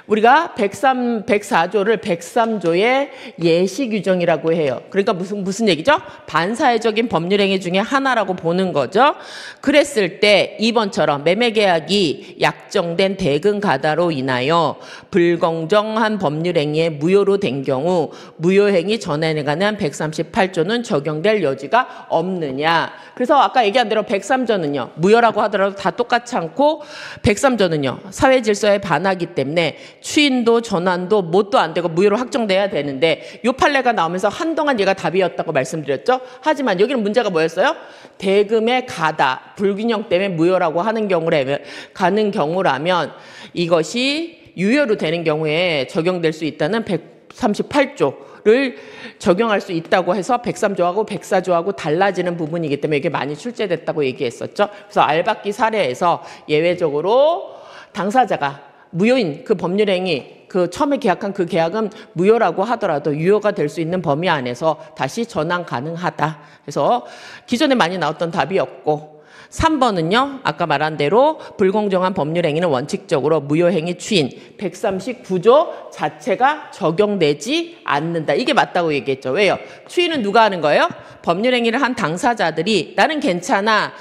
우리가 104조를 103조의 예시 규정이라고 해요. 그러니까 무슨 얘기죠? 반사회적인 법률행위 중에 하나라고 보는 거죠. 그랬을 때 2번처럼 매매계약이 약정된 대금 가다로 인하여 불공정한 법률행위에 무효로 된 경우 무효행위 전환에 관한 138조는 적용될 여지가 없느냐. 그래서 아까 얘기한 대로 103조는요. 무효라고 하더라도 다 똑같지 않고 103조는요. 사회질서에 반하기 때문에 추인도 전환도 뭣도 안 되고 무효로 확정돼야 되는데 요 판례가 나오면서 한동안 얘가 답이었다고 말씀드렸죠. 하지만 여기는 문제가 뭐였어요? 대금의 가다, 불균형 때문에 무효라고 하는 경우라면 이것이 유효로 되는 경우에 적용될 수 있다는 138조를 적용할 수 있다고 해서 103조하고 104조하고 달라지는 부분이기 때문에 이게 많이 출제됐다고 얘기했었죠. 그래서 알박기 사례에서 예외적으로 당사자가 무효인 그 법률행위, 그 처음에 계약한 그 계약은 무효라고 하더라도 유효가 될 수 있는 범위 안에서 다시 전환 가능하다. 그래서 기존에 많이 나왔던 답이었고 3번은요. 아까 말한 대로 불공정한 법률행위는 원칙적으로 무효행위 추인 139조 자체가 적용되지 않는다. 이게 맞다고 얘기했죠. 왜요? 추인은 누가 하는 거예요? 법률행위를 한 당사자들이 나는 괜찮아.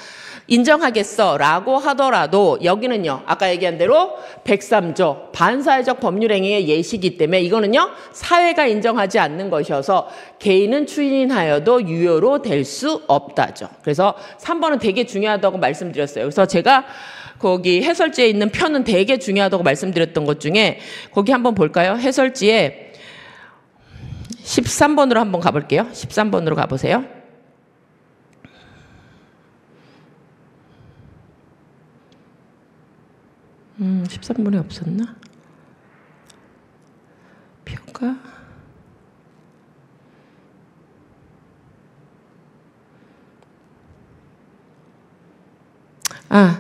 인정하겠어 라고 하더라도 여기는요. 아까 얘기한 대로 103조 반사회적 법률행위의 예시이기 때문에 이거는요. 사회가 인정하지 않는 것이어서 개인은 추인하여도 유효로 될 수 없다죠. 그래서 3번은 되게 중요하다고 말씀드렸어요. 그래서 제가 거기 해설지에 있는 표는 되게 중요하다고 말씀드렸던 것 중에 거기 한번 볼까요? 해설지에 13번으로 한번 가볼게요. 13번으로 가보세요. 13번이 없었나? 표가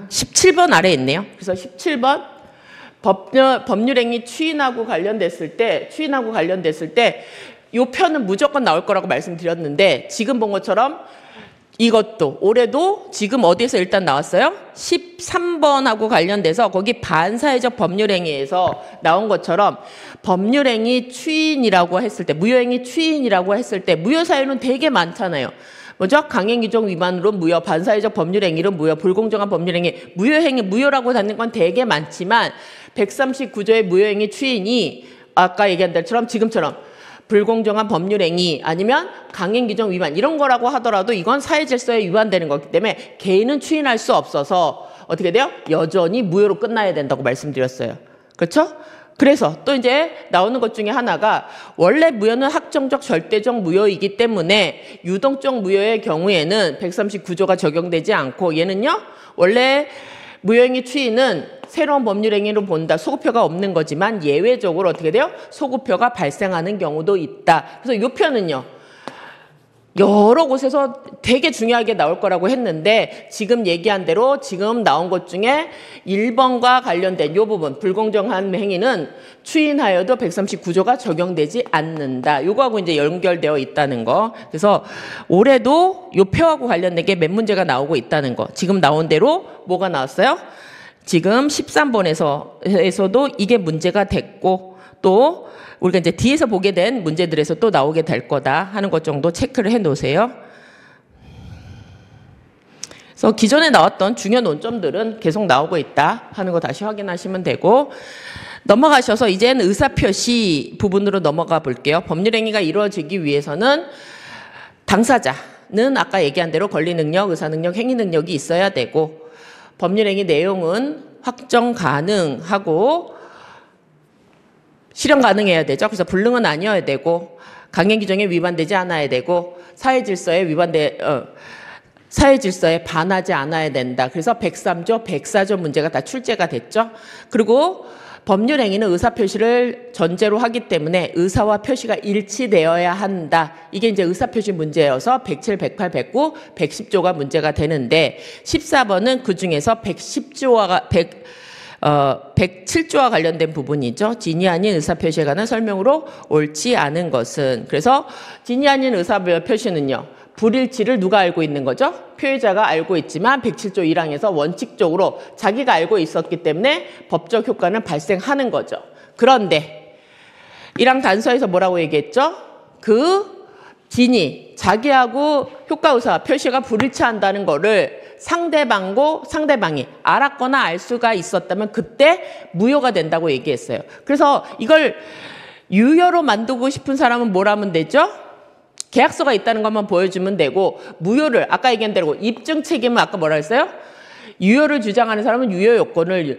17번 아래에 있네요. 그래서 17번 법률행위 추인하고 관련됐을 때 이 표는 무조건 나올 거라고 말씀드렸는데 지금 본 것처럼 이것도 올해도 지금 어디에서 일단 나왔어요? 13번하고 관련돼서 거기 반사회적 법률행위에서 나온 것처럼 법률행위 추인이라고 했을 때 무효행위 추인이라고 했을 때 무효 사유는 되게 많잖아요. 뭐죠? 강행규정 위반으로 무효, 반사회적 법률행위로 무효, 불공정한 법률행위, 무효행위, 무효라고 하는 건 되게 많지만 139조의 무효행위 추인이 아까 얘기한 것처럼 지금처럼 불공정한 법률행위 아니면 강행규정 위반 이런 거라고 하더라도 이건 사회질서에 위반되는 거기 때문에 개인은 추인할 수 없어서 어떻게 돼요? 여전히 무효로 끝나야 된다고 말씀드렸어요. 그렇죠? 그래서 또 이제 나오는 것 중에 하나가 원래 무효는 확정적 절대적 무효이기 때문에 유동적 무효의 경우에는 139조가 적용되지 않고 얘는요. 원래 무효행위 추인은 새로운 법률행위로 본다. 소급표가 없는 거지만 예외적으로 어떻게 돼요? 소급표가 발생하는 경우도 있다. 그래서 이 표는요. 여러 곳에서 되게 중요하게 나올 거라고 했는데 지금 얘기한 대로 지금 나온 것 중에 1번과 관련된 이 부분 불공정한 행위는 추인하여도 139조가 적용되지 않는다. 요거하고 이제 연결되어 있다는 거. 그래서 올해도 요 표하고 관련된 게 몇 문제가 나오고 있다는 거. 지금 나온 대로 뭐가 나왔어요? 지금 13번에서도 이게 문제가 됐고 또 우리가 이제 뒤에서 보게 된 문제들에서 또 나오게 될 거다 하는 것 정도 체크를 해 놓으세요. 그래서 기존에 나왔던 중요 논점들은 계속 나오고 있다 하는 거 다시 확인하시면 되고 넘어가셔서 이제는 의사표시 부분으로 넘어가 볼게요. 법률행위가 이루어지기 위해서는 당사자는 아까 얘기한 대로 권리능력, 의사능력, 행위능력이 있어야 되고 법률행위 내용은 확정 가능하고 실현 가능해야 되죠. 그래서 불능은 아니어야 되고 강행 규정에 위반되지 않아야 되고 사회 질서에 반하지 않아야 된다. 그래서 103조, 104조 문제가 다 출제가 됐죠. 그리고 법률행위는 의사표시를 전제로 하기 때문에 의사와 표시가 일치되어야 한다. 이게 이제 의사표시 문제여서 107, 108, 109, 110조가 문제가 되는데 14번은 그중에서 107조와 관련된 부분이죠. 진위 아닌 의사표시에 관한 설명으로 옳지 않은 것은. 그래서 진위 아닌 의사표시는요. 불일치를 누가 알고 있는 거죠? 표의자가 알고 있지만 107조 1항에서 원칙적으로 자기가 알고 있었기 때문에 법적 효과는 발생하는 거죠. 그런데 1항 단서에서 뭐라고 얘기했죠? 그 진위, 자기하고 효과의사 표시가 불일치한다는 거를 상대방이 알았거나 알 수가 있었다면 그때 무효가 된다고 얘기했어요. 그래서 이걸 유효로 만들고 싶은 사람은 뭘 하면 되죠? 계약서가 있다는 것만 보여주면 되고 무효를 아까 얘기한 대로 입증 책임은 아까 뭐라 했어요? 유효를 주장하는 사람은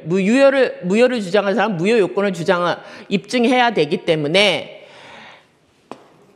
무효를 주장하는 사람은 무효 요건을 입증해야 되기 때문에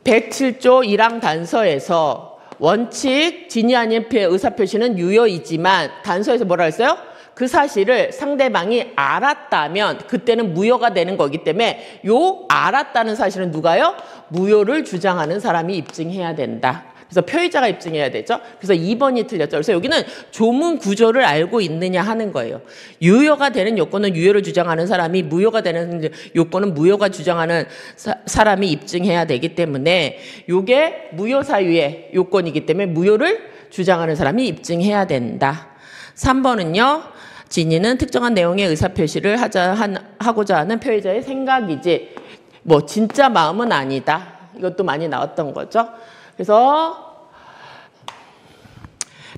107조 1항 단서에서 원칙 진위 아닌 의사표시는 유효이지만 단서에서 뭐라 했어요? 그 사실을 상대방이 알았다면 그때는 무효가 되는 거기 때문에 요 알았다는 사실은 누가요? 무효를 주장하는 사람이 입증해야 된다. 그래서 표의자가 입증해야 되죠. 그래서 2번이 틀렸죠. 그래서 여기는 조문 구조를 알고 있느냐 하는 거예요. 유효가 되는 요건은 유효를 주장하는 사람이, 무효가 되는 요건은 무효가 주장하는 사람이 입증해야 되기 때문에 요게 무효 사유의 요건이기 때문에 무효를 주장하는 사람이 입증해야 된다. 3번은요. 진위는 특정한 내용의 의사표시를 하고자 하는 표의자의 생각이지 뭐 진짜 마음은 아니다. 이것도 많이 나왔던 거죠. 그래서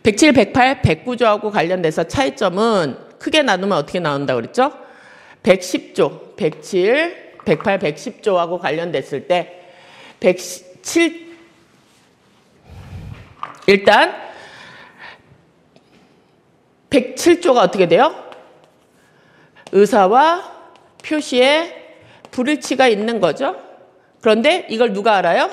107, 108, 109조하고 관련돼서 차이점은 크게 나누면 어떻게 나온다고 그랬죠? 110조, 107, 108, 110조하고 관련됐을 때 107 일단 107조가 어떻게 돼요? 의사와 표시에 불일치가 있는 거죠. 그런데 이걸 누가 알아요?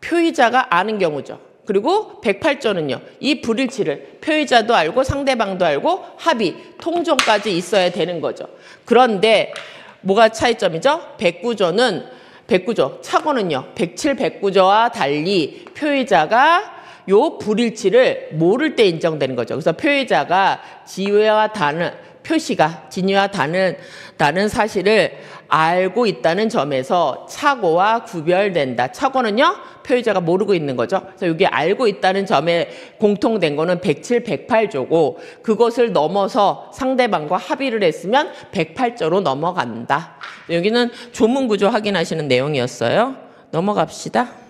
표의자가 아는 경우죠. 그리고 108조는요. 이 불일치를 표의자도 알고 상대방도 알고 합의, 통정까지 있어야 되는 거죠. 그런데 뭐가 차이점이죠? 109조, 착오는요. 107, 109조와 달리 표의자가 요 불일치를 모를 때 인정되는 거죠. 그래서 표의자가 진위와 다른 사실을 알고 있다는 점에서 착오와 구별된다. 착오는요, 표의자가 모르고 있는 거죠. 그래서 여기 알고 있다는 점에 공통된 거는 107, 108조고 그것을 넘어서 상대방과 합의를 했으면 108조로 넘어간다. 여기는 조문 구조 확인하시는 내용이었어요. 넘어갑시다.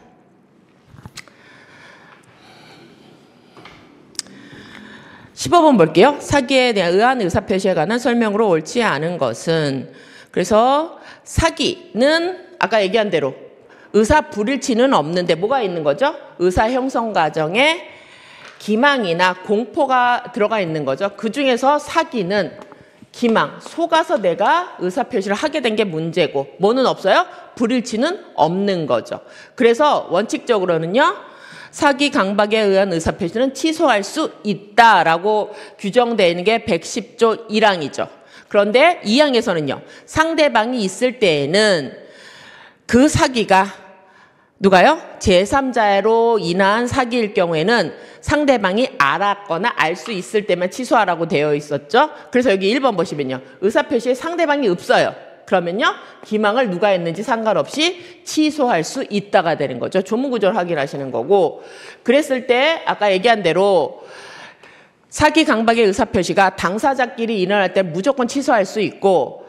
15번 볼게요. 사기에 의한 의사표시에 관한 설명으로 옳지 않은 것은. 그래서 사기는 아까 얘기한 대로 의사 불일치는 없는데 뭐가 있는 거죠? 의사 형성 과정에 기망이나 공포가 들어가 있는 거죠. 그중에서 사기는 기망, 속아서 내가 의사표시를 하게 된 게 문제고 뭐는 없어요? 불일치는 없는 거죠. 그래서 원칙적으로는요. 사기 강박에 의한 의사표시는 취소할 수 있다라고 규정되어 있는 게 110조 1항이죠. 그런데 2항에서는요. 상대방이 있을 때에는 그 사기가 누가요? 제3자로 인한 사기일 경우에는 상대방이 알았거나 알 수 있을 때만 취소하라고 되어 있었죠. 그래서 여기 1번 보시면요. 의사표시에 상대방이 없어요. 그러면요. 기망을 누가 했는지 상관없이 취소할 수 있다가 되는 거죠. 조문구조를 확인하시는 거고. 그랬을 때 아까 얘기한 대로 사기 강박의 의사표시가 당사자끼리 일어날 때 무조건 취소할 수 있고,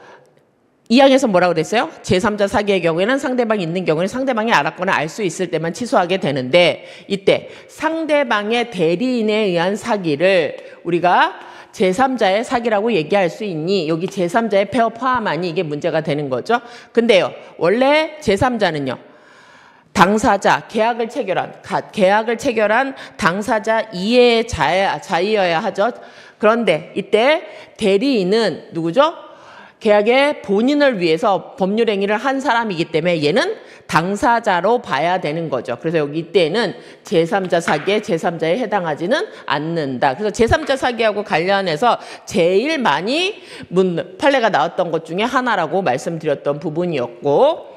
이 항에서 뭐라고 그랬어요? 제3자 사기의 경우에는 상대방이 있는 경우에는 상대방이 알았거나 알 수 있을 때만 취소하게 되는데, 이때 상대방의 대리인에 의한 사기를 우리가 제3자의 사기라고 얘기할 수 있니? 여기 제3자의 폐업 포함하니? 이게 문제가 되는 거죠. 근데요, 원래 제3자는요, 당사자, 계약을 체결한 당사자 이해의 자이어야 하죠. 그런데 이때 대리인은 누구죠? 계약의 본인을 위해서 법률 행위를 한 사람이기 때문에 얘는 당사자로 봐야 되는 거죠. 그래서 여기 이때는 제3자 사기에 제3자에 해당하지는 않는다. 그래서 제3자 사기하고 관련해서 제일 많이 판례가 나왔던 것 중에 하나라고 말씀드렸던 부분이었고,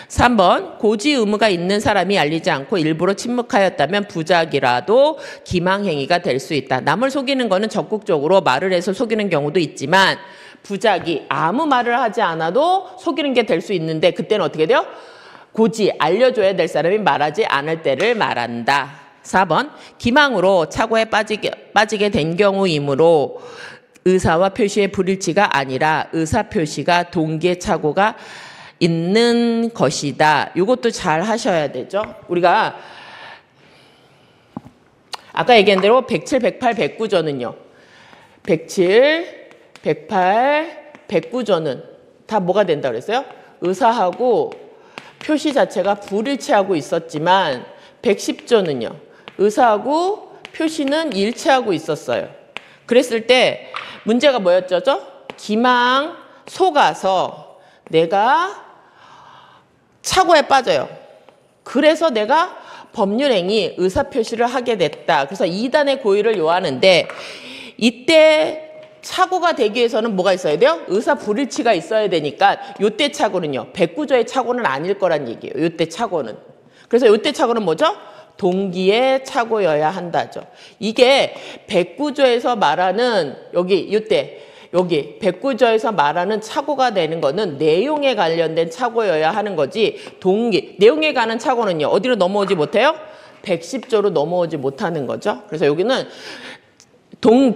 3번 고지 의무가 있는 사람이 알리지 않고 일부러 침묵하였다면 부작이라도 기망행위가 될 수 있다. 남을 속이는 거는 적극적으로 말을 해서 속이는 경우도 있지만 부작이 아무 말을 하지 않아도 속이는 게 될 수 있는데 그때는 어떻게 돼요? 고지 알려줘야 될 사람이 말하지 않을 때를 말한다. 4번 기망으로 착오에 빠지게 된 경우이므로 의사와 표시의 불일치가 아니라 의사표시가 동기의 착오가 있는 것이다. 이것도 잘 하셔야 되죠. 우리가 아까 얘기한 대로 107, 108, 109조는요. 107, 108, 109조는 다 뭐가 된다고 그랬어요? 의사하고 표시 자체가 불일치하고 있었지만 110조는요. 의사하고 표시는 일치하고 있었어요. 그랬을 때 문제가 뭐였죠? 기망 속아서 내가 착오에 빠져요. 그래서 내가 법률행위 의사표시를 하게 됐다. 그래서 2단의 고의를 요하는데 이때 착오가 되기 위해서는 뭐가 있어야 돼요? 의사 불일치가 있어야 되니까 요때 착오는요. 109조의 착오는 아닐 거란 얘기예요. 요때 착오는. 그래서 요때 착오는 뭐죠? 동기의 착오여야 한다죠. 이게 109조에서 말하는 여기 109조에서 말하는 착오가 되는 거는 내용에 관련된 착오여야 하는 거지 내용에 관한 착오는요. 어디로 넘어오지 못해요? 110조로 넘어오지 못하는 거죠. 그래서 여기는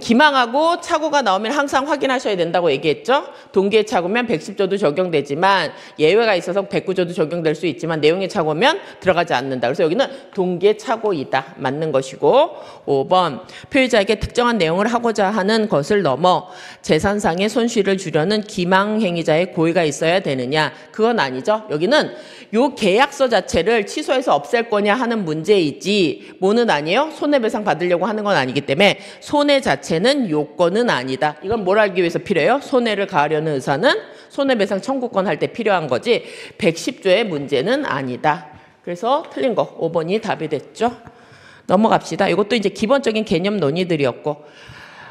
기망하고 착오가 나오면 항상 확인하셔야 된다고 얘기했죠. 동기의 착오면 110조도 적용되지만 예외가 있어서 109조도 적용될 수 있지만 내용의 착오면 들어가지 않는다. 그래서 여기는 동기의 착오이다. 맞는 것이고 5번 표의자에게 특정한 내용을 하고자 하는 것을 넘어 재산상의 손실을 주려는 기망행위자의 고의가 있어야 되느냐. 그건 아니죠. 여기는 요 계약서 자체를 취소해서 없앨 거냐 하는 문제이지 뭐는 아니에요? 손해배상 받으려고 하는 건 아니기 때문에 손해 자체는 요건은 아니다. 이건 뭘 알기 위해서 필요해요? 손해를 가하려는 의사는 손해배상 청구권 할 때 필요한 거지 110조의 문제는 아니다. 그래서 틀린 거 5번이 답이 됐죠. 넘어갑시다. 이것도 이제 기본적인 개념 논의들이었고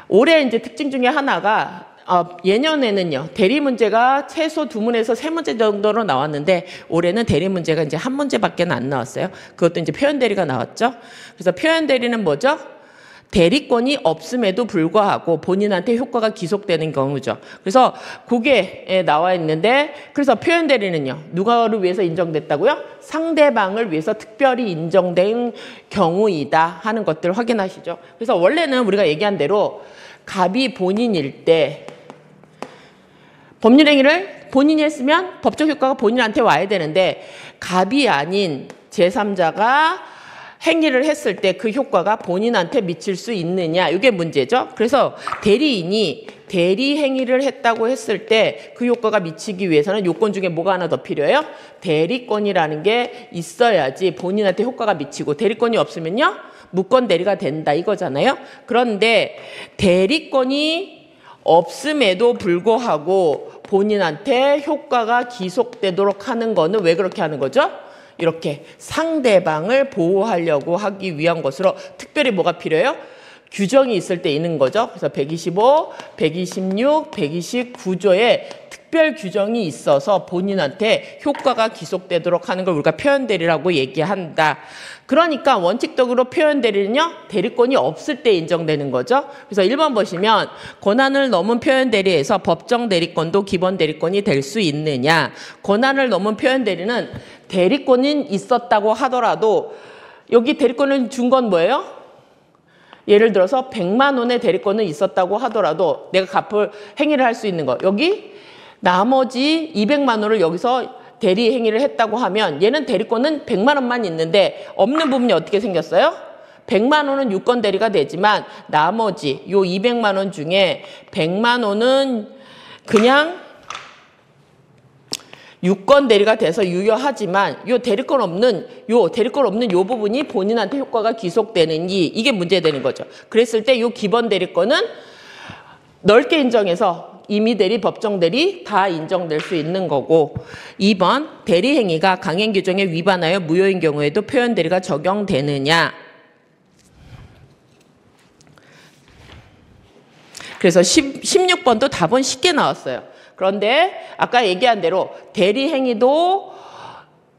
올해 이제 특징 중에 하나가 예년에는요 대리 문제가 최소 2문에서 3문제 정도로 나왔는데 올해는 대리 문제가 이제 1문제밖에 안 나왔어요. 그것도 이제 표현 대리가 나왔죠. 그래서 표현 대리는 뭐죠? 대리권이 없음에도 불구하고 본인한테 효과가 기속되는 경우죠. 그래서 그게 나와 있는데 그래서 표현 대리는요. 누가를 위해서 인정됐다고요? 상대방을 위해서 특별히 인정된 경우이다 하는 것들을 확인하시죠. 그래서 원래는 우리가 얘기한 대로 갑이 본인일 때 법률행위를 본인이 했으면 법적 효과가 본인한테 와야 되는데 갑이 아닌 제3자가 행위를 했을 때 그 효과가 본인한테 미칠 수 있느냐 이게 문제죠. 그래서 대리인이 대리 행위를 했다고 했을 때 그 효과가 미치기 위해서는 요건 중에 뭐가 하나 더 필요해요? 대리권이라는 게 있어야지 본인한테 효과가 미치고 대리권이 없으면요 무권 대리가 된다 이거잖아요. 그런데 대리권이 없음에도 불구하고 본인한테 효과가 기속되도록 하는 거는 왜 그렇게 하는 거죠? 이렇게 상대방을 보호하려고 하기 위한 것으로 특별히 뭐가 필요해요? 규정이 있을 때 있는 거죠. 그래서 125, 126, 129조에 특별 규정이 있어서 본인한테 효과가 기속되도록 하는 걸 우리가 표현대리라고 얘기한다. 그러니까 원칙적으로 표현대리는요, 대리권이 없을 때 인정되는 거죠. 그래서 1번 보시면 권한을 넘은 표현대리에서 법정 대리권도 기본 대리권이 될 수 있느냐. 권한을 넘은 표현대리는 대리권은 있었다고 하더라도 여기 대리권을 준 건 뭐예요? 예를 들어서 100만 원의 대리권은 있었다고 하더라도 내가 갚을 행위를 할 수 있는 거. 여기 나머지 200만 원을 여기서 대리 행위를 했다고 하면 얘는 대리권은 100만 원만 있는데 없는 부분이 어떻게 생겼어요? 100만 원은 유권 대리가 되지만 나머지 요 200만 원 중에 100만 원은 그냥 유권 대리가 돼서 유효하지만 요 대리권 없는 요 부분이 본인한테 효과가 기속되는지 이게 문제되는 거죠. 그랬을 때 요 기본 대리권은 넓게 인정해서 임의 대리, 법정 대리 다 인정될 수 있는 거고 2번 대리 행위가 강행 규정에 위반하여 무효인 경우에도 표현 대리가 적용되느냐. 그래서 16번도 답은 쉽게 나왔어요. 그런데 아까 얘기한 대로 대리 행위도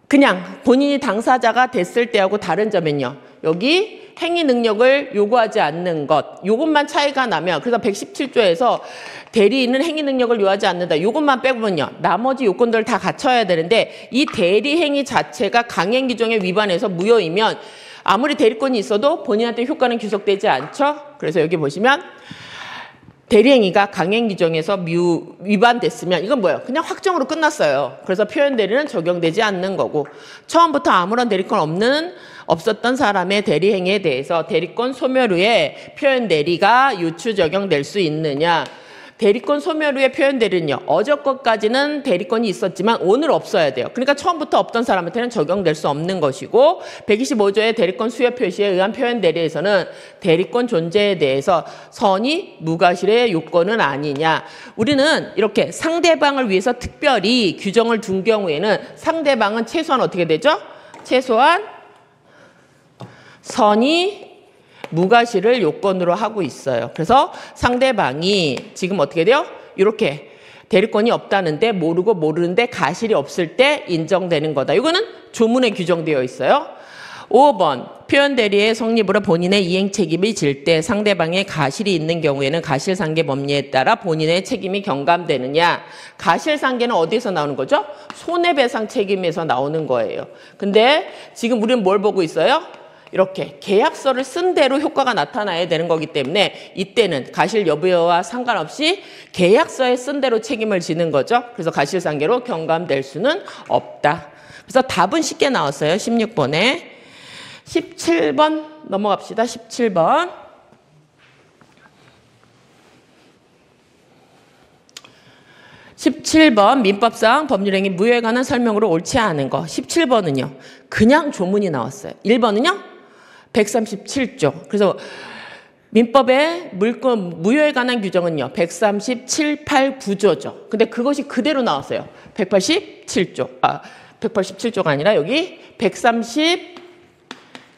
그냥 본인이 당사자가 됐을 때하고 다른 점은요. 여기 행위 능력을 요구하지 않는 것, 요것만 차이가 나면 그래서 117조에서 대리인은 행위 능력을 요구하지 않는다. 요것만 빼보면요. 나머지 요건들을 다 갖춰야 되는데 이 대리 행위 자체가 강행 규정에 위반해서 무효이면 아무리 대리권이 있어도 본인한테 효과는 귀속되지 않죠. 그래서 여기 보시면 대리행위가 강행 규정에서 위반됐으면 이건 뭐예요? 그냥 확정으로 끝났어요. 그래서 표현 대리는 적용되지 않는 거고 처음부터 아무런 대리권 없었던 사람의 대리행위에 대해서 대리권 소멸 후에 표현 대리가 유추 적용될 수 있느냐. 대리권 소멸 후에 표현 대리는요. 어저께까지는 대리권이 있었지만 오늘 없어야 돼요. 그러니까 처음부터 없던 사람한테는 적용될 수 없는 것이고 125조의 대리권 수여 표시에 의한 표현 대리에서는 대리권 존재에 대해서 선이 무과실의 요건은 아니냐. 우리는 이렇게 상대방을 위해서 특별히 규정을 둔 경우에는 상대방은 최소한 어떻게 되죠? 최소한 선이 무과실을 요건으로 하고 있어요. 그래서 상대방이 지금 어떻게 돼요? 이렇게 대리권이 없다는데 모르는데 가실이 없을 때 인정되는 거다. 이거는 조문에 규정되어 있어요. 5번 표현 대리의 성립으로 본인의 이행 책임이 질 때 상대방의 가실이 있는 경우에는 가실상계 법리에 따라 본인의 책임이 경감되느냐. 가실상계는 어디에서 나오는 거죠? 손해배상 책임에서 나오는 거예요. 근데 지금 우리는 뭘 보고 있어요? 이렇게 계약서를 쓴 대로 효과가 나타나야 되는 거기 때문에 이때는 가실 여부와 상관없이 계약서에 쓴 대로 책임을 지는 거죠. 그래서 가실상계로 경감될 수는 없다. 그래서 답은 쉽게 나왔어요. 16번에. 17번 넘어갑시다. 17번. 17번 민법상 법률행위 무효에 관한 설명으로 옳지 않은 거. 17번은요. 그냥 조문이 나왔어요. 1번은요. 137조. 그래서 민법의 무효에 관한 규정은요. 137, 8, 9조죠. 근데 그것이 그대로 나왔어요. 187조. 187조가 아니라 여기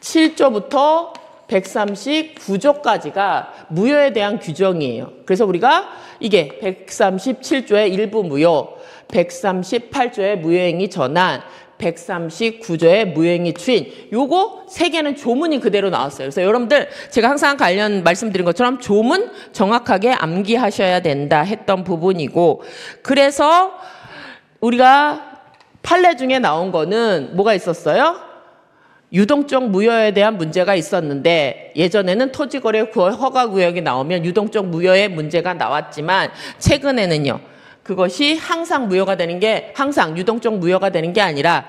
137조부터 139조까지가 무효에 대한 규정이에요. 그래서 우리가 이게 137조의 일부 무효, 138조의 무효행위 전환, 139조의 무효행위 추인 요거 세 개는 조문이 그대로 나왔어요. 그래서 여러분들 제가 항상 관련 말씀드린 것처럼 조문 정확하게 암기하셔야 된다 했던 부분이고 그래서 우리가 판례 중에 나온 거는 뭐가 있었어요? 유동적 무효에 대한 문제가 있었는데 예전에는 토지거래 허가구역이 나오면 유동적 무효의 문제가 나왔지만 최근에는요. 그것이 항상 무효가 되는 게 항상 유동적 무효가 되는 게 아니라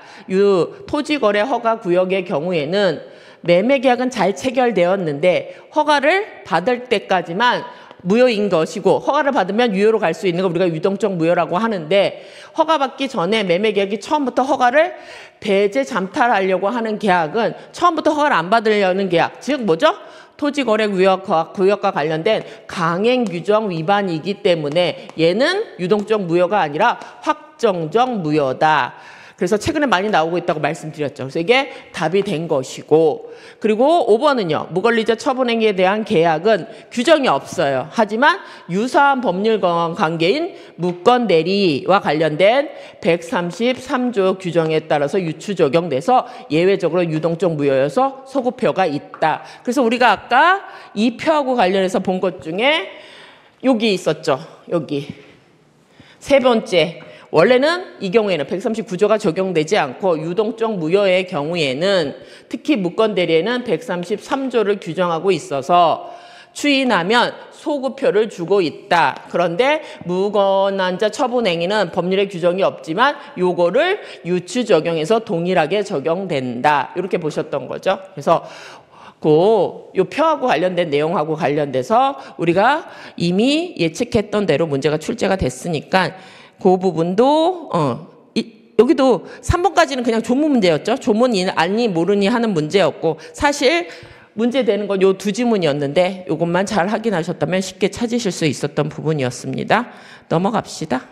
토지거래 허가구역의 경우에는 매매계약은 잘 체결되었는데 허가를 받을 때까지만 무효인 것이고 허가를 받으면 유효로 갈 수 있는 거 우리가 유동적 무효라고 하는데 허가받기 전에 매매계약이 처음부터 허가를 배제 잠탈하려고 하는 계약은 처음부터 허가를 안 받으려는 계약 즉 뭐죠? 토지거래구역과 관련된 강행규정 위반이기 때문에 얘는 유동적 무효가 아니라 확정적 무효다. 그래서 최근에 많이 나오고 있다고 말씀드렸죠. 그래서 이게 답이 된 것이고, 그리고 5번은요. 무권리자 처분행위에 대한 계약은 규정이 없어요. 하지만 유사한 법률 관계인 무권대리와 관련된 133조 규정에 따라서 유추 적용돼서 예외적으로 유동적 무효여서 소급표가 있다. 그래서 우리가 아까 이 표하고 관련해서 본 것 중에 여기 있었죠. 여기. 세 번째. 원래는 이 경우에는 139조가 적용되지 않고 유동적 무효의 경우에는 특히 무권대리에는 133조를 규정하고 있어서 추인하면 소급표를 주고 있다. 그런데 무권한자 처분행위는 법률에 규정이 없지만 요거를 유추 적용해서 동일하게 적용된다. 이렇게 보셨던 거죠. 그래서 요 표하고 관련된 내용하고 관련돼서 우리가 이미 예측했던 대로 문제가 출제가 됐으니까 그 부분도 여기도 3번까지는 그냥 조문 문제였죠. 조문 아니 모르니 하는 문제였고 사실 문제 되는 건 요 두 지문이었는데 요것만 잘 확인하셨다면 쉽게 찾으실 수 있었던 부분이었습니다. 넘어갑시다.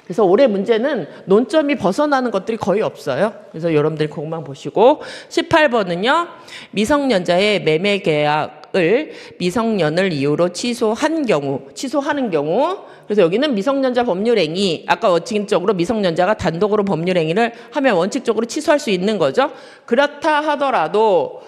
그래서 올해 문제는 논점이 벗어나는 것들이 거의 없어요. 그래서 여러분들이 그것만 보시고 18번은요. 미성년자의 매매 계약을 미성년을 이유로 취소하는 경우 그래서 여기는 미성년자 법률행위 아까 원칙적으로 미성년자가 단독으로 법률행위를 하면 원칙적으로 취소할 수 있는 거죠. 그렇다 하더라도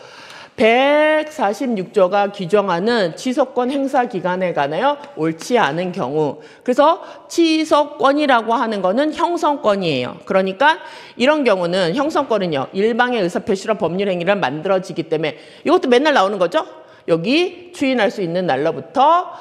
146조가 규정하는 취소권 행사 기간에 관하여 옳지 않은 경우 그래서 취소권이라고 하는 거는 형성권이에요. 그러니까 이런 경우는 형성권은요. 일방의 의사표시로 법률행위를 만들어지기 때문에 이것도 맨날 나오는 거죠. 여기 추인할 수 있는 날로부터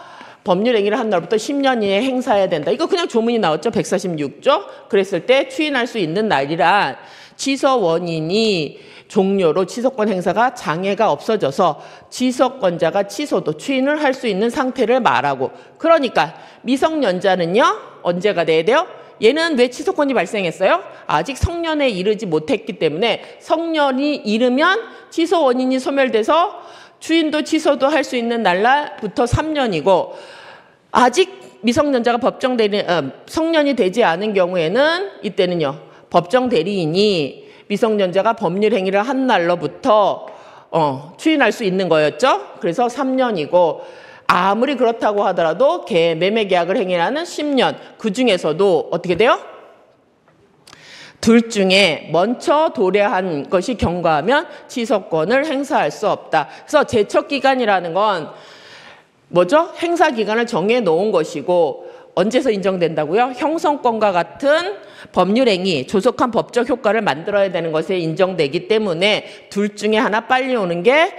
법률행위를 한 날부터 10년 이내에 행사해야 된다. 이거 그냥 조문이 나왔죠. 146조. 그랬을 때 추인할 수 있는 날이란 취소 원인이 종료로 취소권 행사가 장애가 없어져서 취소권자가 취소도 추인을 할 수 있는 상태를 말하고 그러니까 미성년자는요. 언제가 돼야 돼요? 얘는 왜 취소권이 발생했어요? 아직 성년에 이르지 못했기 때문에 성년이 이르면 취소 원인이 소멸돼서 추인도 취소도 할 수 있는 날부터 3년이고 아직 미성년자가 성년이 되지 않은 경우에는 이때는요. 법정 대리인이 미성년자가 법률 행위를 한 날로부터 추인할 수 있는 거였죠. 그래서 3년이고 아무리 그렇다고 하더라도 매매 계약을 행위하는 10년 그중에서도 어떻게 돼요? 둘 중에 먼저 도래한 것이 경과하면 취소권을 행사할 수 없다. 그래서 제척기간이라는 건 뭐죠? 행사기간을 정해 놓은 것이고 언제서 인정된다고요? 형성권과 같은 법률행위, 조속한 법적 효과를 만들어야 되는 것에 인정되기 때문에 둘 중에 하나 빨리 오는 게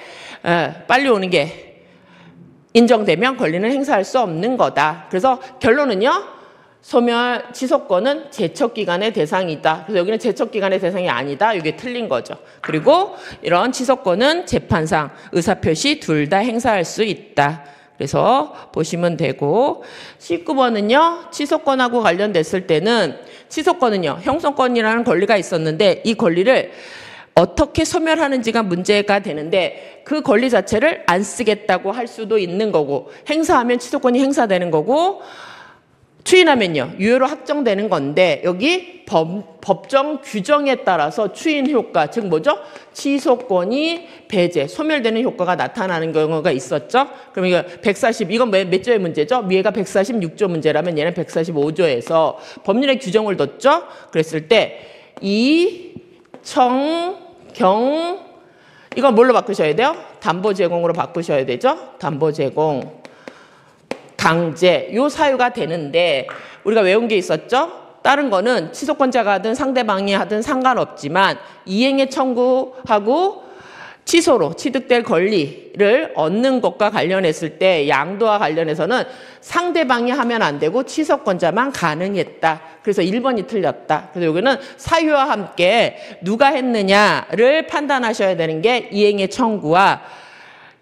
인정되면 권리는 행사할 수 없는 거다. 그래서 결론은요. 소멸 취소권은 제척기간의 대상이다. 그래서 여기는 제척기간의 대상이 아니다. 이게 틀린 거죠. 그리고 이런 취소권은 재판상 의사표시 둘 다 행사할 수 있다. 그래서 보시면 되고 19번은요. 취소권하고 관련됐을 때는 취소권은요. 형성권이라는 권리가 있었는데 이 권리를 어떻게 소멸하는지가 문제가 되는데 그 권리 자체를 안 쓰겠다고 할 수도 있는 거고 행사하면 취소권이 행사되는 거고 추인하면요. 유효로 확정되는 건데 여기 법정 규정에 따라서 추인 효과 즉 뭐죠? 취소권이 배제, 소멸되는 효과가 나타나는 경우가 있었죠. 그럼 이거 140 이건 몇 조의 문제죠? 위에가 146조 문제라면 얘는 145조에서 법률의 규정을 뒀죠. 그랬을 때 경 이건 뭘로 바꾸셔야 돼요? 담보 제공으로 바꾸셔야 되죠. 담보 제공 강제 요 사유가 되는데 우리가 외운 게 있었죠? 다른 거는 취소권자가 하든 상대방이 하든 상관없지만 이행의 청구하고 취소로 취득될 권리를 얻는 것과 관련했을 때 양도와 관련해서는 상대방이 하면 안 되고 취소권자만 가능했다. 그래서 1번이 틀렸다. 그래서 여기는 사유와 함께 누가 했느냐를 판단하셔야 되는 게 이행의 청구와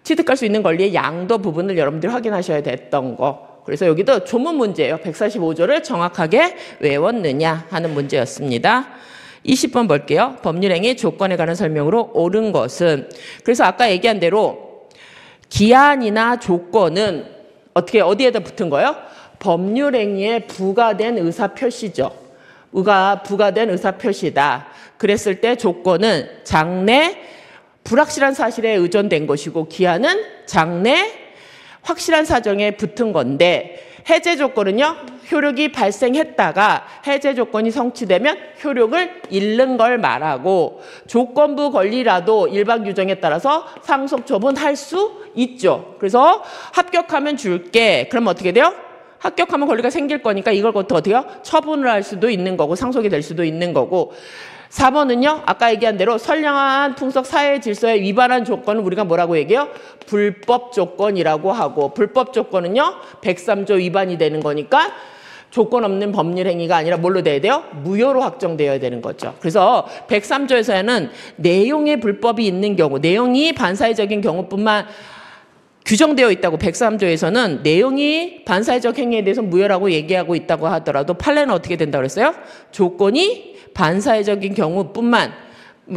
취득할 수 있는 권리의 양도 부분을 여러분들이 확인하셔야 됐던 거. 그래서 여기도 조문 문제예요. 145조를 정확하게 외웠느냐 하는 문제였습니다. 20번 볼게요. 법률행위 조건에 관한 설명으로 옳은 것은 그래서 아까 얘기한 대로 기한이나 조건은 어디에다 붙은 거예요? 법률행위에 부과된 의사표시죠. 가 부과된 의사표시다. 그랬을 때 조건은 장래 불확실한 사실에 의존된 것이고 기한은 장래 확실한 사정에 붙은 건데 해제 조건은요. 효력이 발생했다가 해제 조건이 성취되면 효력을 잃는 걸 말하고 조건부 권리라도 일반 규정에 따라서 상속 처분할 수 있죠. 그래서 합격하면 줄게. 그럼 어떻게 돼요? 합격하면 권리가 생길 거니까 이걸 어떻게 해요? 처분을 할 수도 있는 거고 상속이 될 수도 있는 거고 4번은요. 아까 얘기한 대로 선량한 풍속 사회 질서에 위반한 조건은 우리가 뭐라고 얘기해요? 불법 조건이라고 하고 불법 조건은요. 103조 위반이 되는 거니까 조건 없는 법률 행위가 아니라 뭘로 돼야 돼요? 무효로 확정되어야 되는 거죠. 그래서 103조에서는 내용의 불법이 있는 경우 내용이 반사회적인 경우뿐만 규정되어 있다고 103조에서는 내용이 반사회적 행위에 대해서 무효라고 얘기하고 있다고 하더라도 판례는 어떻게 된다고 그랬어요? 조건이 반사회적인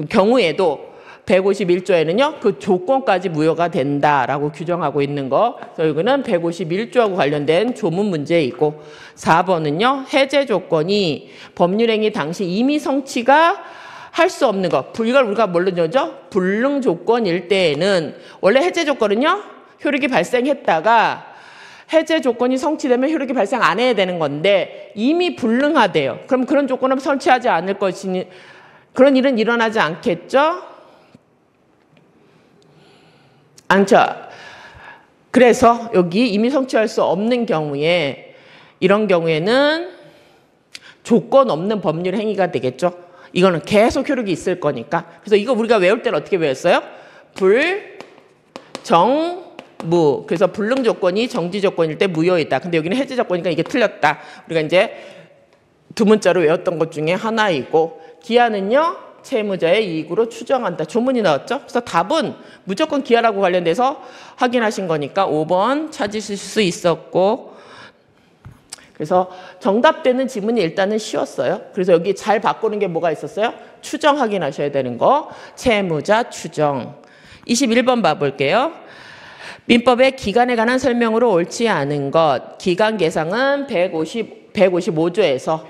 경우에도 151조에는요. 그 조건까지 무효가 된다라고 규정하고 있는 거. 그래서 이거는 151조하고 관련된 조문 문제이고 4번은요. 해제 조건이 법률행위 당시 이미 성취가 할 수 없는 거. 이걸 우리가 뭘로 넣죠? 불능 조건일 때에는 원래 해제 조건은요. 효력이 발생했다가 해제 조건이 성취되면 효력이 발생 안 해야 되는 건데 이미 불능하대요. 그럼 그런 조건은 설치하지 않을 것이니 그런 일은 일어나지 않겠죠? 않죠. 그래서 여기 이미 성취할 수 없는 경우에 이런 경우에는 조건 없는 법률 행위가 되겠죠. 이거는 계속 효력이 있을 거니까. 그래서 이거 우리가 외울 때는 어떻게 외웠어요? 무. 그래서 불능 조건이 정지 조건일 때 무효이다. 근데 여기는 해제 조건이니까 이게 틀렸다. 우리가 이제 두 문자로 외웠던 것 중에 하나이고 기한은요. 채무자의 이익으로 추정한다. 조문이 나왔죠. 그래서 답은 무조건 기한하고 관련돼서 확인하신 거니까 5번 찾으실 수 있었고 그래서 정답되는 지문이 일단은 쉬웠어요. 그래서 여기 잘 바꾸는 게 뭐가 있었어요? 추정 확인하셔야 되는 거. 채무자 추정. 21번 봐볼게요. 민법의 기간에 관한 설명으로 옳지 않은 것. 기간 계상은 155조에서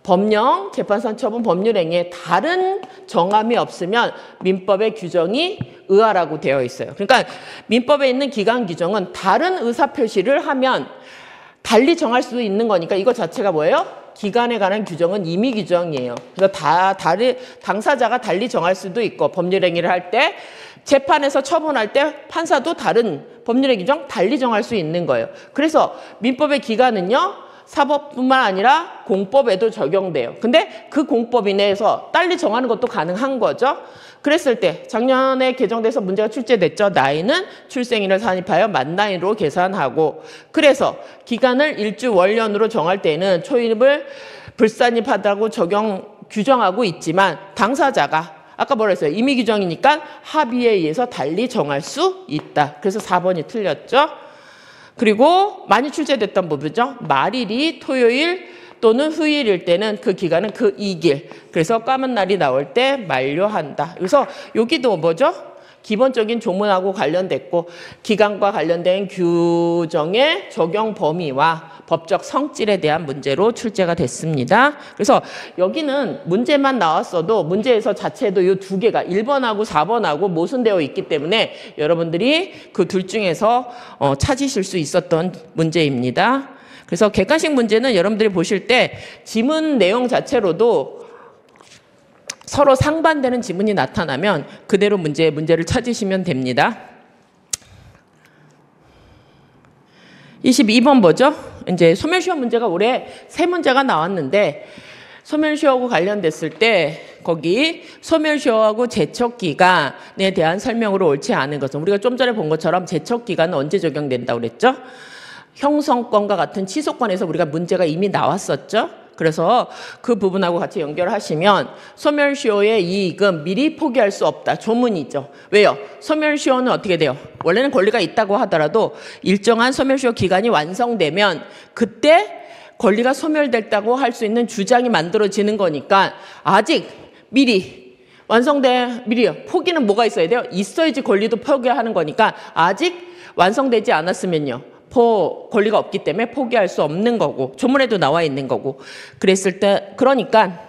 법령, 재판선 처분, 법률행위에 다른 정함이 없으면 민법의 규정이 의하라고 되어 있어요. 그러니까 민법에 있는 기간 규정은 다른 의사표시를 하면 달리 정할 수 있는 거니까 이거 자체가 뭐예요? 기간에 관한 규정은 임의 규정이에요. 그래서 당사자가 달리 정할 수도 있고 법률행위를 할 때 재판에서 처분할 때 판사도 다른 법률의 규정 달리 정할 수 있는 거예요. 그래서 민법의 기간은요. 사법뿐만 아니라 공법에도 적용돼요. 근데 그 공법 이내에서 달리 정하는 것도 가능한 거죠. 그랬을 때 작년에 개정돼서 문제가 출제됐죠. 나이는 출생일을 산입하여 만 나이로 계산하고 그래서 기간을 일주 월년으로 정할 때는 초입을 불산입하다고 규정하고 있지만 당사자가 아까 뭐라 했어요? 임의 규정이니까 합의에 의해서 달리 정할 수 있다. 그래서 4번이 틀렸죠. 그리고 많이 출제됐던 부분이죠. 말일이 토요일 또는 휴일일 때는 그 기간은 그 2길. 그래서 까만 날이 나올 때 만료한다. 그래서 여기도 뭐죠? 기본적인 조문하고 관련됐고 기간과 관련된 규정의 적용 범위와 법적 성질에 대한 문제로 출제가 됐습니다. 그래서 여기는 문제만 나왔어도 문제에서 자체도 이 두 개가 1번하고 4번하고 모순되어 있기 때문에 여러분들이 그 둘 중에서 찾으실 수 있었던 문제입니다. 그래서 객관식 문제는 여러분들이 보실 때 지문 내용 자체로도 서로 상반되는 지문이 나타나면 그대로 문제를 찾으시면 됩니다. 22번 뭐죠? 이제 소멸시효 문제가 올해 3문제가 나왔는데 소멸시효하고 관련됐을 때 거기 소멸시효하고 제척기간에 대한 설명으로 옳지 않은 것은 우리가 좀 전에 본 것처럼 제척기간은 언제 적용된다고 그랬죠? 형성권과 같은 취소권에서 우리가 문제가 이미 나왔었죠? 그래서 그 부분하고 같이 연결하시면 소멸시효의 이익은 미리 포기할 수 없다. 조문이죠. 왜요? 소멸시효는 어떻게 돼요? 원래는 권리가 있다고 하더라도 일정한 소멸시효 기간이 완성되면 그때 권리가 소멸됐다고 할 수 있는 주장이 만들어지는 거니까 아직 미리요. 포기는 뭐가 있어야 돼요? 있어야지 권리도 포기하는 거니까 아직 완성되지 않았으면요. 권리가 없기 때문에 포기할 수 없는 거고 조문에도 나와 있는 거고 그랬을 때 그러니까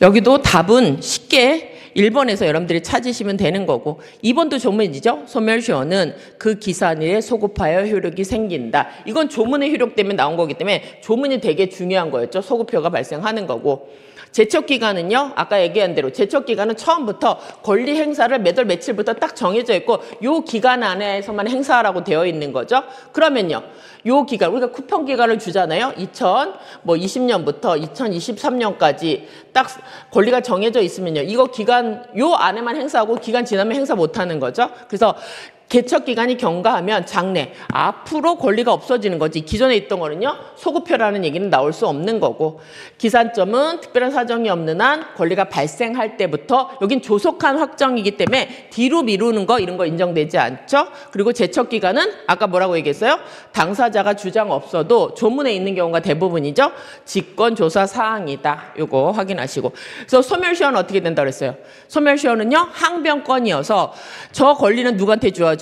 여기도 답은 쉽게 1번에서 여러분들이 찾으시면 되는 거고 2번도 조문이죠. 소멸시효는 그 기산일에 소급하여 효력이 생긴다. 이건 조문의 효력 때문에 나온 거기 때문에 조문이 되게 중요한 거였죠. 소급효가 발생하는 거고 제척기간은요. 아까 얘기한 대로 제척기간은 처음부터 권리 행사를 몇 월 며칠부터 딱 정해져 있고 요 기간 안에서만 행사하라고 되어 있는 거죠. 그러면요. 요 기간 우리가 쿠폰 기간을 주잖아요. 2020년부터 2023년까지 딱 권리가 정해져 있으면요. 이거 기간 요 안에만 행사하고 기간 지나면 행사 못 하는 거죠. 그래서 개척 기간이 경과하면 장래 앞으로 권리가 없어지는 거지 기존에 있던 거는요 소급효라는 얘기는 나올 수 없는 거고 기산점은 특별한 사정이 없는 한 권리가 발생할 때부터 여긴 조속한 확정이기 때문에 뒤로 미루는 거 이런 거 인정되지 않죠. 그리고 제척 기간은 아까 뭐라고 얘기했어요? 당사자가 주장 없어도 조문에 있는 경우가 대부분이죠. 직권 조사 사항이다. 요거 확인하시고 그래서 소멸시효는 어떻게 된다 그랬어요? 소멸시효는요 항변권이어서 저 권리는 누구한테 주어져요?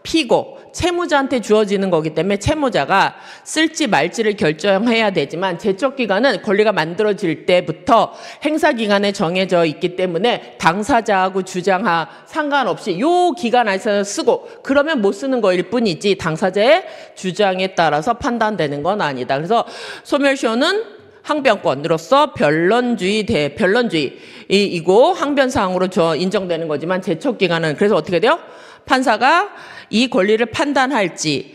피고, 채무자한테 주어지는 거기 때문에 채무자가 쓸지 말지를 결정해야 되지만 제척기간은 권리가 만들어질 때부터 행사기간에 정해져 있기 때문에 당사자하고 주장하 상관없이 요 기간 안에서 쓰고 그러면 못 쓰는 거일 뿐이지 당사자의 주장에 따라서 판단되는 건 아니다. 그래서 소멸시효는 항변권으로서 변론주의이고 항변사항으로 인정되는 거지만 제척기간은 그래서 어떻게 돼요? 판사가 이 권리를 판단할지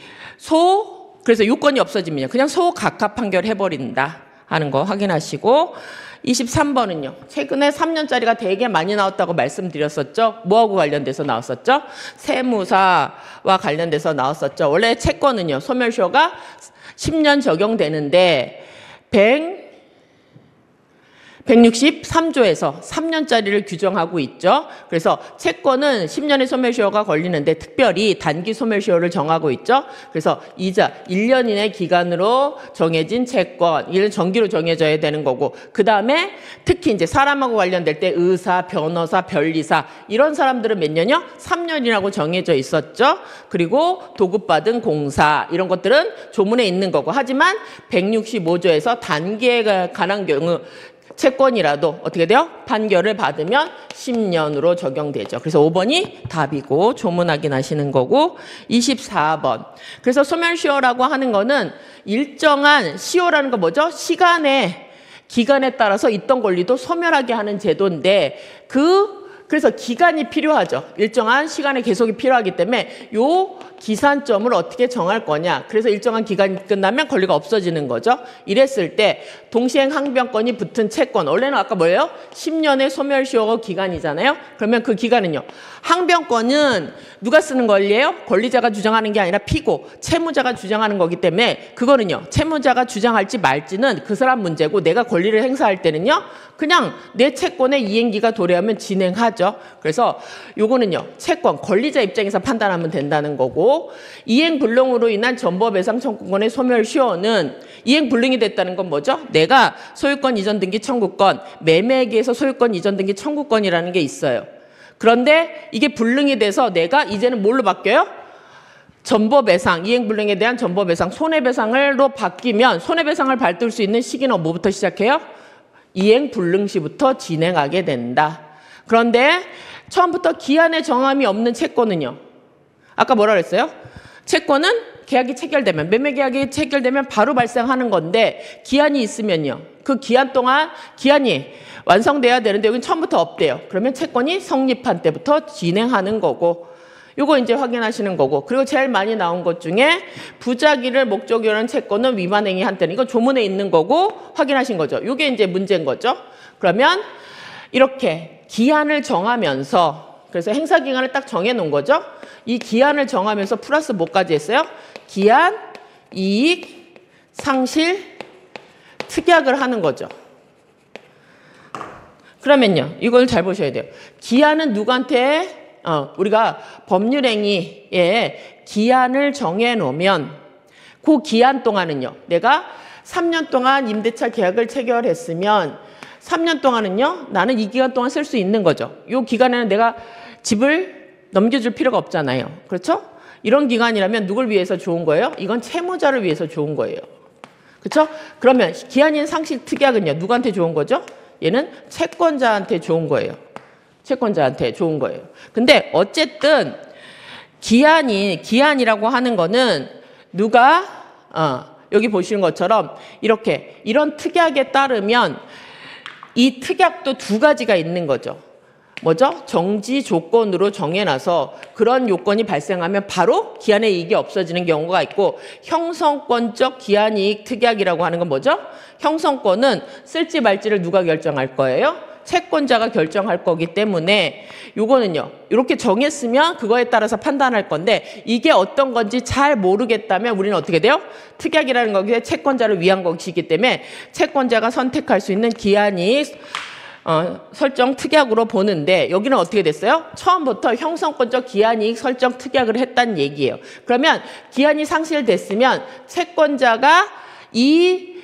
그래서 요건이 없어지면 그냥 소각하 판결해버린다 하는 거 확인하시고 23번은요. 최근에 3년짜리가 되게 많이 나왔다고 말씀드렸었죠. 뭐하고 관련돼서 나왔었죠? 세무사와 관련돼서 나왔었죠. 원래 채권은요. 소멸시효가 10년 적용되는데 163조에서 3년짜리를 규정하고 있죠. 그래서 채권은 10년의 소멸시효가 걸리는데 특별히 단기 소멸시효를 정하고 있죠. 그래서 이자 1년 이내 기간으로 정해진 채권, 이런 정기로 정해져야 되는 거고 그 다음에 특히 이제 사람하고 관련될 때 의사, 변호사, 변리사 이런 사람들은 몇 년이요? 3년이라고 정해져 있었죠. 그리고 도급받은 공사 이런 것들은 조문에 있는 거고 하지만 165조에서 단기에 관한 경우 채권이라도 어떻게 돼요? 판결을 받으면 10년으로 적용되죠. 그래서 5번이 답이고 조문 확인하시는 거고 24번. 그래서 소멸시효라고 하는 거는 일정한 시효라는 거 뭐죠? 기간에 따라서 있던 권리도 소멸하게 하는 제도인데 그래서 기간이 필요하죠. 일정한 시간의 계속이 필요하기 때문에 요 기산점을 어떻게 정할 거냐. 그래서 일정한 기간이 끝나면 권리가 없어지는 거죠. 이랬을 때 동시행 항변권이 붙은 채권. 원래는 아까 뭐예요? 10년의 소멸시효 기간이잖아요. 그러면 그 기간은요. 항변권은 누가 쓰는 권리예요? 권리자가 주장하는 게 아니라 피고, 채무자가 주장하는 거기 때문에 그거는요. 채무자가 주장할지 말지는 그 사람 문제고 내가 권리를 행사할 때는요. 그냥 내 채권의 이행기가 도래하면 진행하죠. 그래서 요거는요. 채권, 권리자 입장에서 판단하면 된다는 거고 이행불능으로 인한 전보배상 청구권의 소멸시효는 이행불능이 됐다는 건 뭐죠? 내가 소유권 이전 등기 청구권, 매매기에서 소유권 이전 등기 청구권이라는 게 있어요. 그런데 이게 불능이 돼서 내가 이제는 뭘로 바뀌어요? 전보배상, 이행불능에 대한 전보배상, 손해배상으로 바뀌면 손해배상을 받을 수 있는 시기는 뭐부터 시작해요? 이행불능 시부터 진행하게 된다. 그런데 처음부터 기한의 정함이 없는 채권은요. 아까 뭐라 그랬어요? 채권은 계약이 체결되면 매매계약이 체결되면 바로 발생하는 건데 기한이 있으면요. 그 기한 동안 기한이 완성돼야 되는데 여기는 처음부터 없대요. 그러면 채권이 성립한 때부터 진행하는 거고 요거 이제 확인하시는 거고 그리고 제일 많이 나온 것 중에 부작위를 목적으로 하는 채권은 위반행위 한때는 이거 조문에 있는 거고 확인하신 거죠. 요게 이제 문제인 거죠. 그러면 이렇게 기한을 정하면서 그래서 행사기간을 딱 정해놓은 거죠. 이 기한을 정하면서 플러스 뭐까지 했어요? 기한, 이익, 상실, 특약을 하는 거죠. 그러면요. 이걸 잘 보셔야 돼요. 기한은 누구한테 우리가 법률행위에 기한을 정해놓으면 그 기한 동안은요. 내가 3년 동안 임대차 계약을 체결했으면 3년 동안은요, 나는 이 기간 동안 쓸 수 있는 거죠. 이 기간에는 내가 집을 넘겨줄 필요가 없잖아요. 그렇죠? 이런 기간이라면 누굴 위해서 좋은 거예요? 이건 채무자를 위해서 좋은 거예요. 그렇죠? 그러면 기한인 상실 특약은요, 누구한테 좋은 거죠? 얘는 채권자한테 좋은 거예요. 채권자한테 좋은 거예요. 근데 어쨌든 기한이라고 하는 거는 누가 여기 보시는 것처럼 이렇게 이런 특약에 따르면 이 특약도 두 가지가 있는 거죠. 뭐죠? 정지 조건으로 정해놔서 그런 요건이 발생하면 바로 기한의 이익이 없어지는 경우가 있고, 형성권적 기한이익 특약이라고 하는 건 뭐죠? 형성권은 쓸지 말지를 누가 결정할 거예요? 채권자가 결정할 거기 때문에 요거는요, 이렇게 정했으면 그거에 따라서 판단할 건데, 이게 어떤 건지 잘 모르겠다면 우리는 어떻게 돼요? 특약이라는 거기에 채권자를 위한 것이기 때문에 채권자가 선택할 수 있는 기한이익 설정 특약으로 보는데, 여기는 어떻게 됐어요? 처음부터 형성권적 기한이익 설정 특약을 했다는 얘기예요. 그러면 기한이 상실됐으면 채권자가 이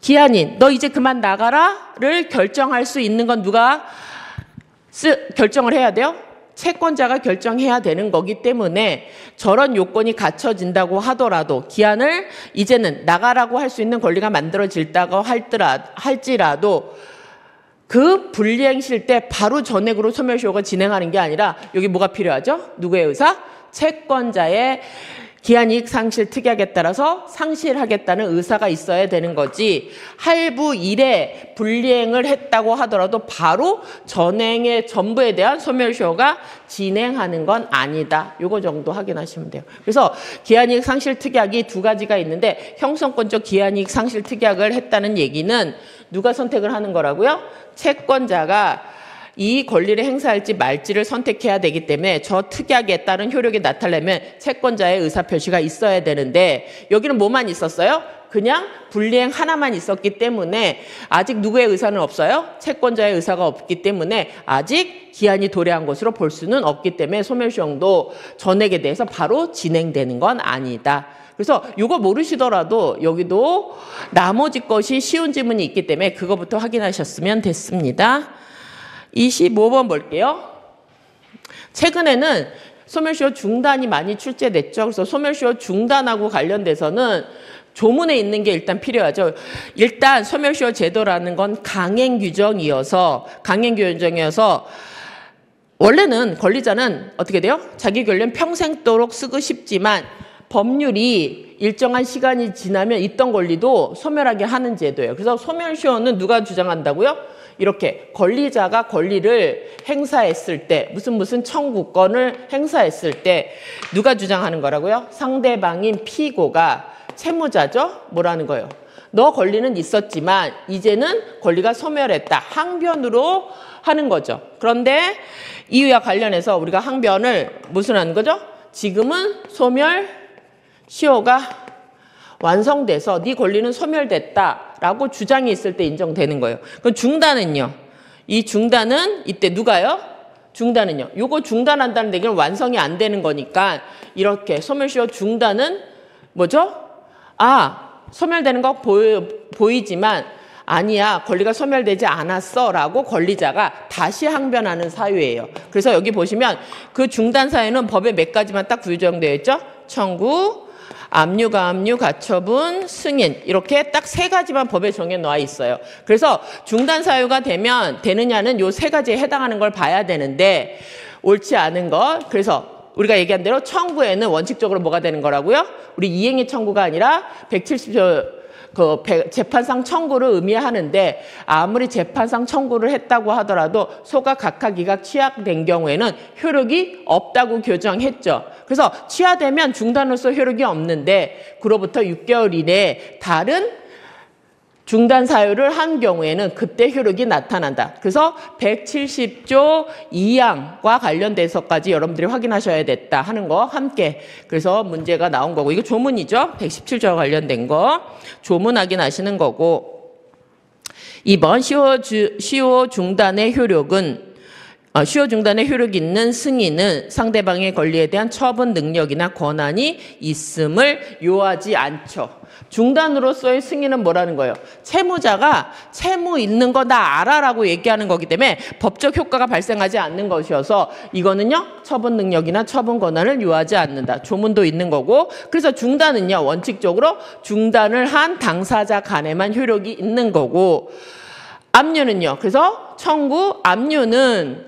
기한인 너 이제 그만 나가라를 결정할 수 있는 건 누가 결정을 해야 돼요? 채권자가 결정해야 되는 거기 때문에 저런 요건이 갖춰진다고 하더라도 기한을 이제는 나가라고 할 수 있는 권리가 만들어질다고 할지라도 그 불이행실 때 바로 전액으로 소멸시효가 진행하는 게 아니라 여기 뭐가 필요하죠? 누구의 의사? 채권자의 기한이익 상실 특약에 따라서 상실하겠다는 의사가 있어야 되는 거지, 할부 1에 불이행을 했다고 하더라도 바로 전행의 전부에 대한 소멸시효가 진행하는 건 아니다. 요거 정도 확인하시면 돼요. 그래서 기한이익 상실 특약이 두 가지가 있는데, 형성권적 기한이익 상실 특약을 했다는 얘기는 누가 선택을 하는 거라고요? 채권자가 이 권리를 행사할지 말지를 선택해야 되기 때문에 저 특약에 따른 효력이 나타나려면 채권자의 의사표시가 있어야 되는데, 여기는 뭐만 있었어요? 그냥 불이행 하나만 있었기 때문에 아직 누구의 의사는 없어요? 채권자의 의사가 없기 때문에 아직 기한이 도래한 것으로 볼 수는 없기 때문에 소멸시효도 전액에 대해서 바로 진행되는 건 아니다. 그래서 이거 모르시더라도 여기도 나머지 것이 쉬운 지문이 있기 때문에 그거부터 확인하셨으면 됐습니다. 25번 볼게요. 최근에는 소멸시효 중단이 많이 출제됐죠. 그래서 소멸시효 중단하고 관련돼서는 조문에 있는 게 일단 필요하죠. 일단 소멸시효 제도라는 건 강행 규정이어서 원래는 권리자는 어떻게 돼요? 자기 권리는 평생도록 쓰고 싶지만 법률이 일정한 시간이 지나면 있던 권리도 소멸하게 하는 제도예요. 그래서 소멸시효는 누가 주장한다고요? 이렇게 권리자가 권리를 행사했을 때, 무슨 청구권을 행사했을 때 누가 주장하는 거라고요? 상대방인 피고가, 채무자죠? 뭐라는 거예요? 너 권리는 있었지만 이제는 권리가 소멸했다. 항변으로 하는 거죠. 그런데 이와 관련해서 우리가 항변을 무슨 하는 거죠? 지금은 소멸시효가 완성돼서 네 권리는 소멸됐다라고 주장이 있을 때 인정되는 거예요. 그럼 중단은요? 이 중단은 이때 누가요? 중단은요? 요거 중단한다는 얘기는 완성이 안 되는 거니까 이렇게 소멸시효 중단은 뭐죠? 소멸되는 거 보이지만 아니야, 권리가 소멸되지 않았어 라고 권리자가 다시 항변하는 사유예요. 그래서 여기 보시면 그 중단 사유는 법에 몇 가지만 딱 규정되어 있죠? 청구, 압류, 가압류, 가처분, 승인, 이렇게 딱 세 가지만 법에 정해 놓아 있어요. 그래서 중단 사유가 되느냐는 요 세 가지에 해당하는 걸 봐야 되는데, 옳지 않은 것, 그래서 우리가 얘기한 대로 청구에는 원칙적으로 뭐가 되는 거라고요? 우리 이행의 청구가 아니라 170조 재판상 청구를 의미하는데, 아무리 재판상 청구를 했다고 하더라도 소가 각하기각 취하된 경우에는 효력이 없다고 규정했죠. 그래서 취하되면 중단으로서 효력이 없는데 그로부터 6개월 이내에 다른 중단 사유를 한 경우에는 그때 효력이 나타난다. 그래서 170조 2항과 관련돼서까지 여러분들이 확인하셔야 됐다 하는 거 함께, 그래서 문제가 나온 거고, 이거 조문이죠. 117조와 관련된 거 조문 확인하시는 거고, 2번 시효 중단의 효력은 시효 중단의 효력이 있는 승인은 상대방의 권리에 대한 처분 능력이나 권한이 있음을 요하지 않죠. 중단으로서의 승인은 뭐라는 거예요? 채무자가 채무 있는 거 나 알아라고 얘기하는 거기 때문에 법적 효과가 발생하지 않는 것이어서 이거는요, 처분 능력이나 처분 권한을 요하지 않는다. 조문도 있는 거고, 그래서 중단은요, 원칙적으로 중단을 한 당사자 간에만 효력이 있는 거고, 압류는요, 그래서 청구, 압류는요,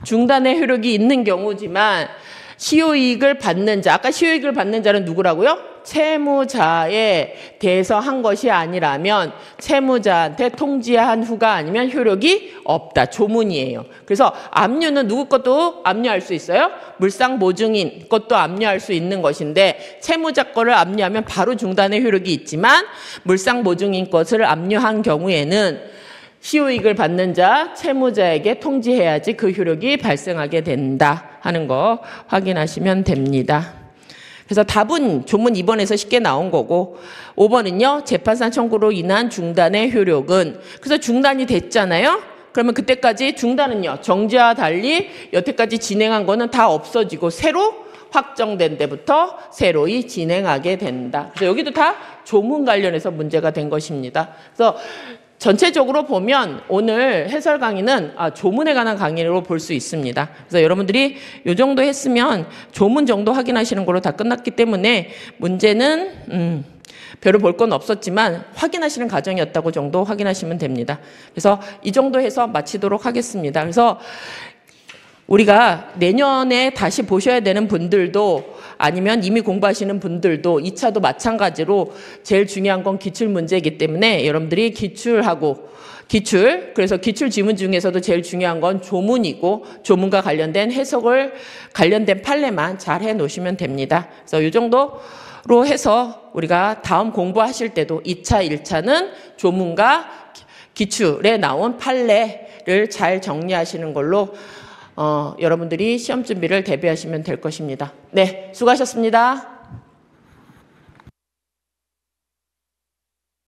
중단의 효력이 있는 경우지만 시효이익을 받는 자, 아까 시효이익을 받는 자는 누구라고요? 채무자에 대해서 한 것이 아니라면 채무자한테 통지한 후가 아니면 효력이 없다. 조문이에요. 그래서 압류는 누구 것도 압류할 수 있어요? 물상보증인 것도 압류할 수 있는 것인데 채무자 거를 압류하면 바로 중단의 효력이 있지만 물상보증인 것을 압류한 경우에는 시효이익을 받는 자, 채무자에게 통지해야지 그 효력이 발생하게 된다 하는 거 확인하시면 됩니다. 그래서 답은 조문 2번에서 쉽게 나온 거고 5번은요. 재판상 청구로 인한 중단의 효력은 그래서 중단이 됐잖아요. 그러면 그때까지 중단은요. 정지와 달리 여태까지 진행한 거는 다 없어지고 새로 확정된 데부터 새로이 진행하게 된다. 그래서 여기도 다 조문 관련해서 문제가 된 것입니다. 그래서 전체적으로 보면 오늘 해설 강의는 조문에 관한 강의로 볼 수 있습니다. 그래서 여러분들이 이 정도 했으면 조문 정도 확인하시는 걸로 다 끝났기 때문에 문제는 별로 볼 건 없었지만 확인하시는 과정이었다고 정도 확인하시면 됩니다. 그래서 이 정도 해서 마치도록 하겠습니다. 그래서 우리가 내년에 다시 보셔야 되는 분들도 아니면 이미 공부하시는 분들도 2차도 마찬가지로 제일 중요한 건 기출 문제이기 때문에 여러분들이 그래서 기출 지문 중에서도 제일 중요한 건 조문이고 조문과 관련된 관련된 판례만 잘 해놓으시면 됩니다. 그래서 이 정도로 해서 우리가 다음 공부하실 때도 2차, 1차는 조문과 기출에 나온 판례를 잘 정리하시는 걸로 여러분들이 시험 준비를 대비하시면 될 것입니다. 네, 수고하셨습니다.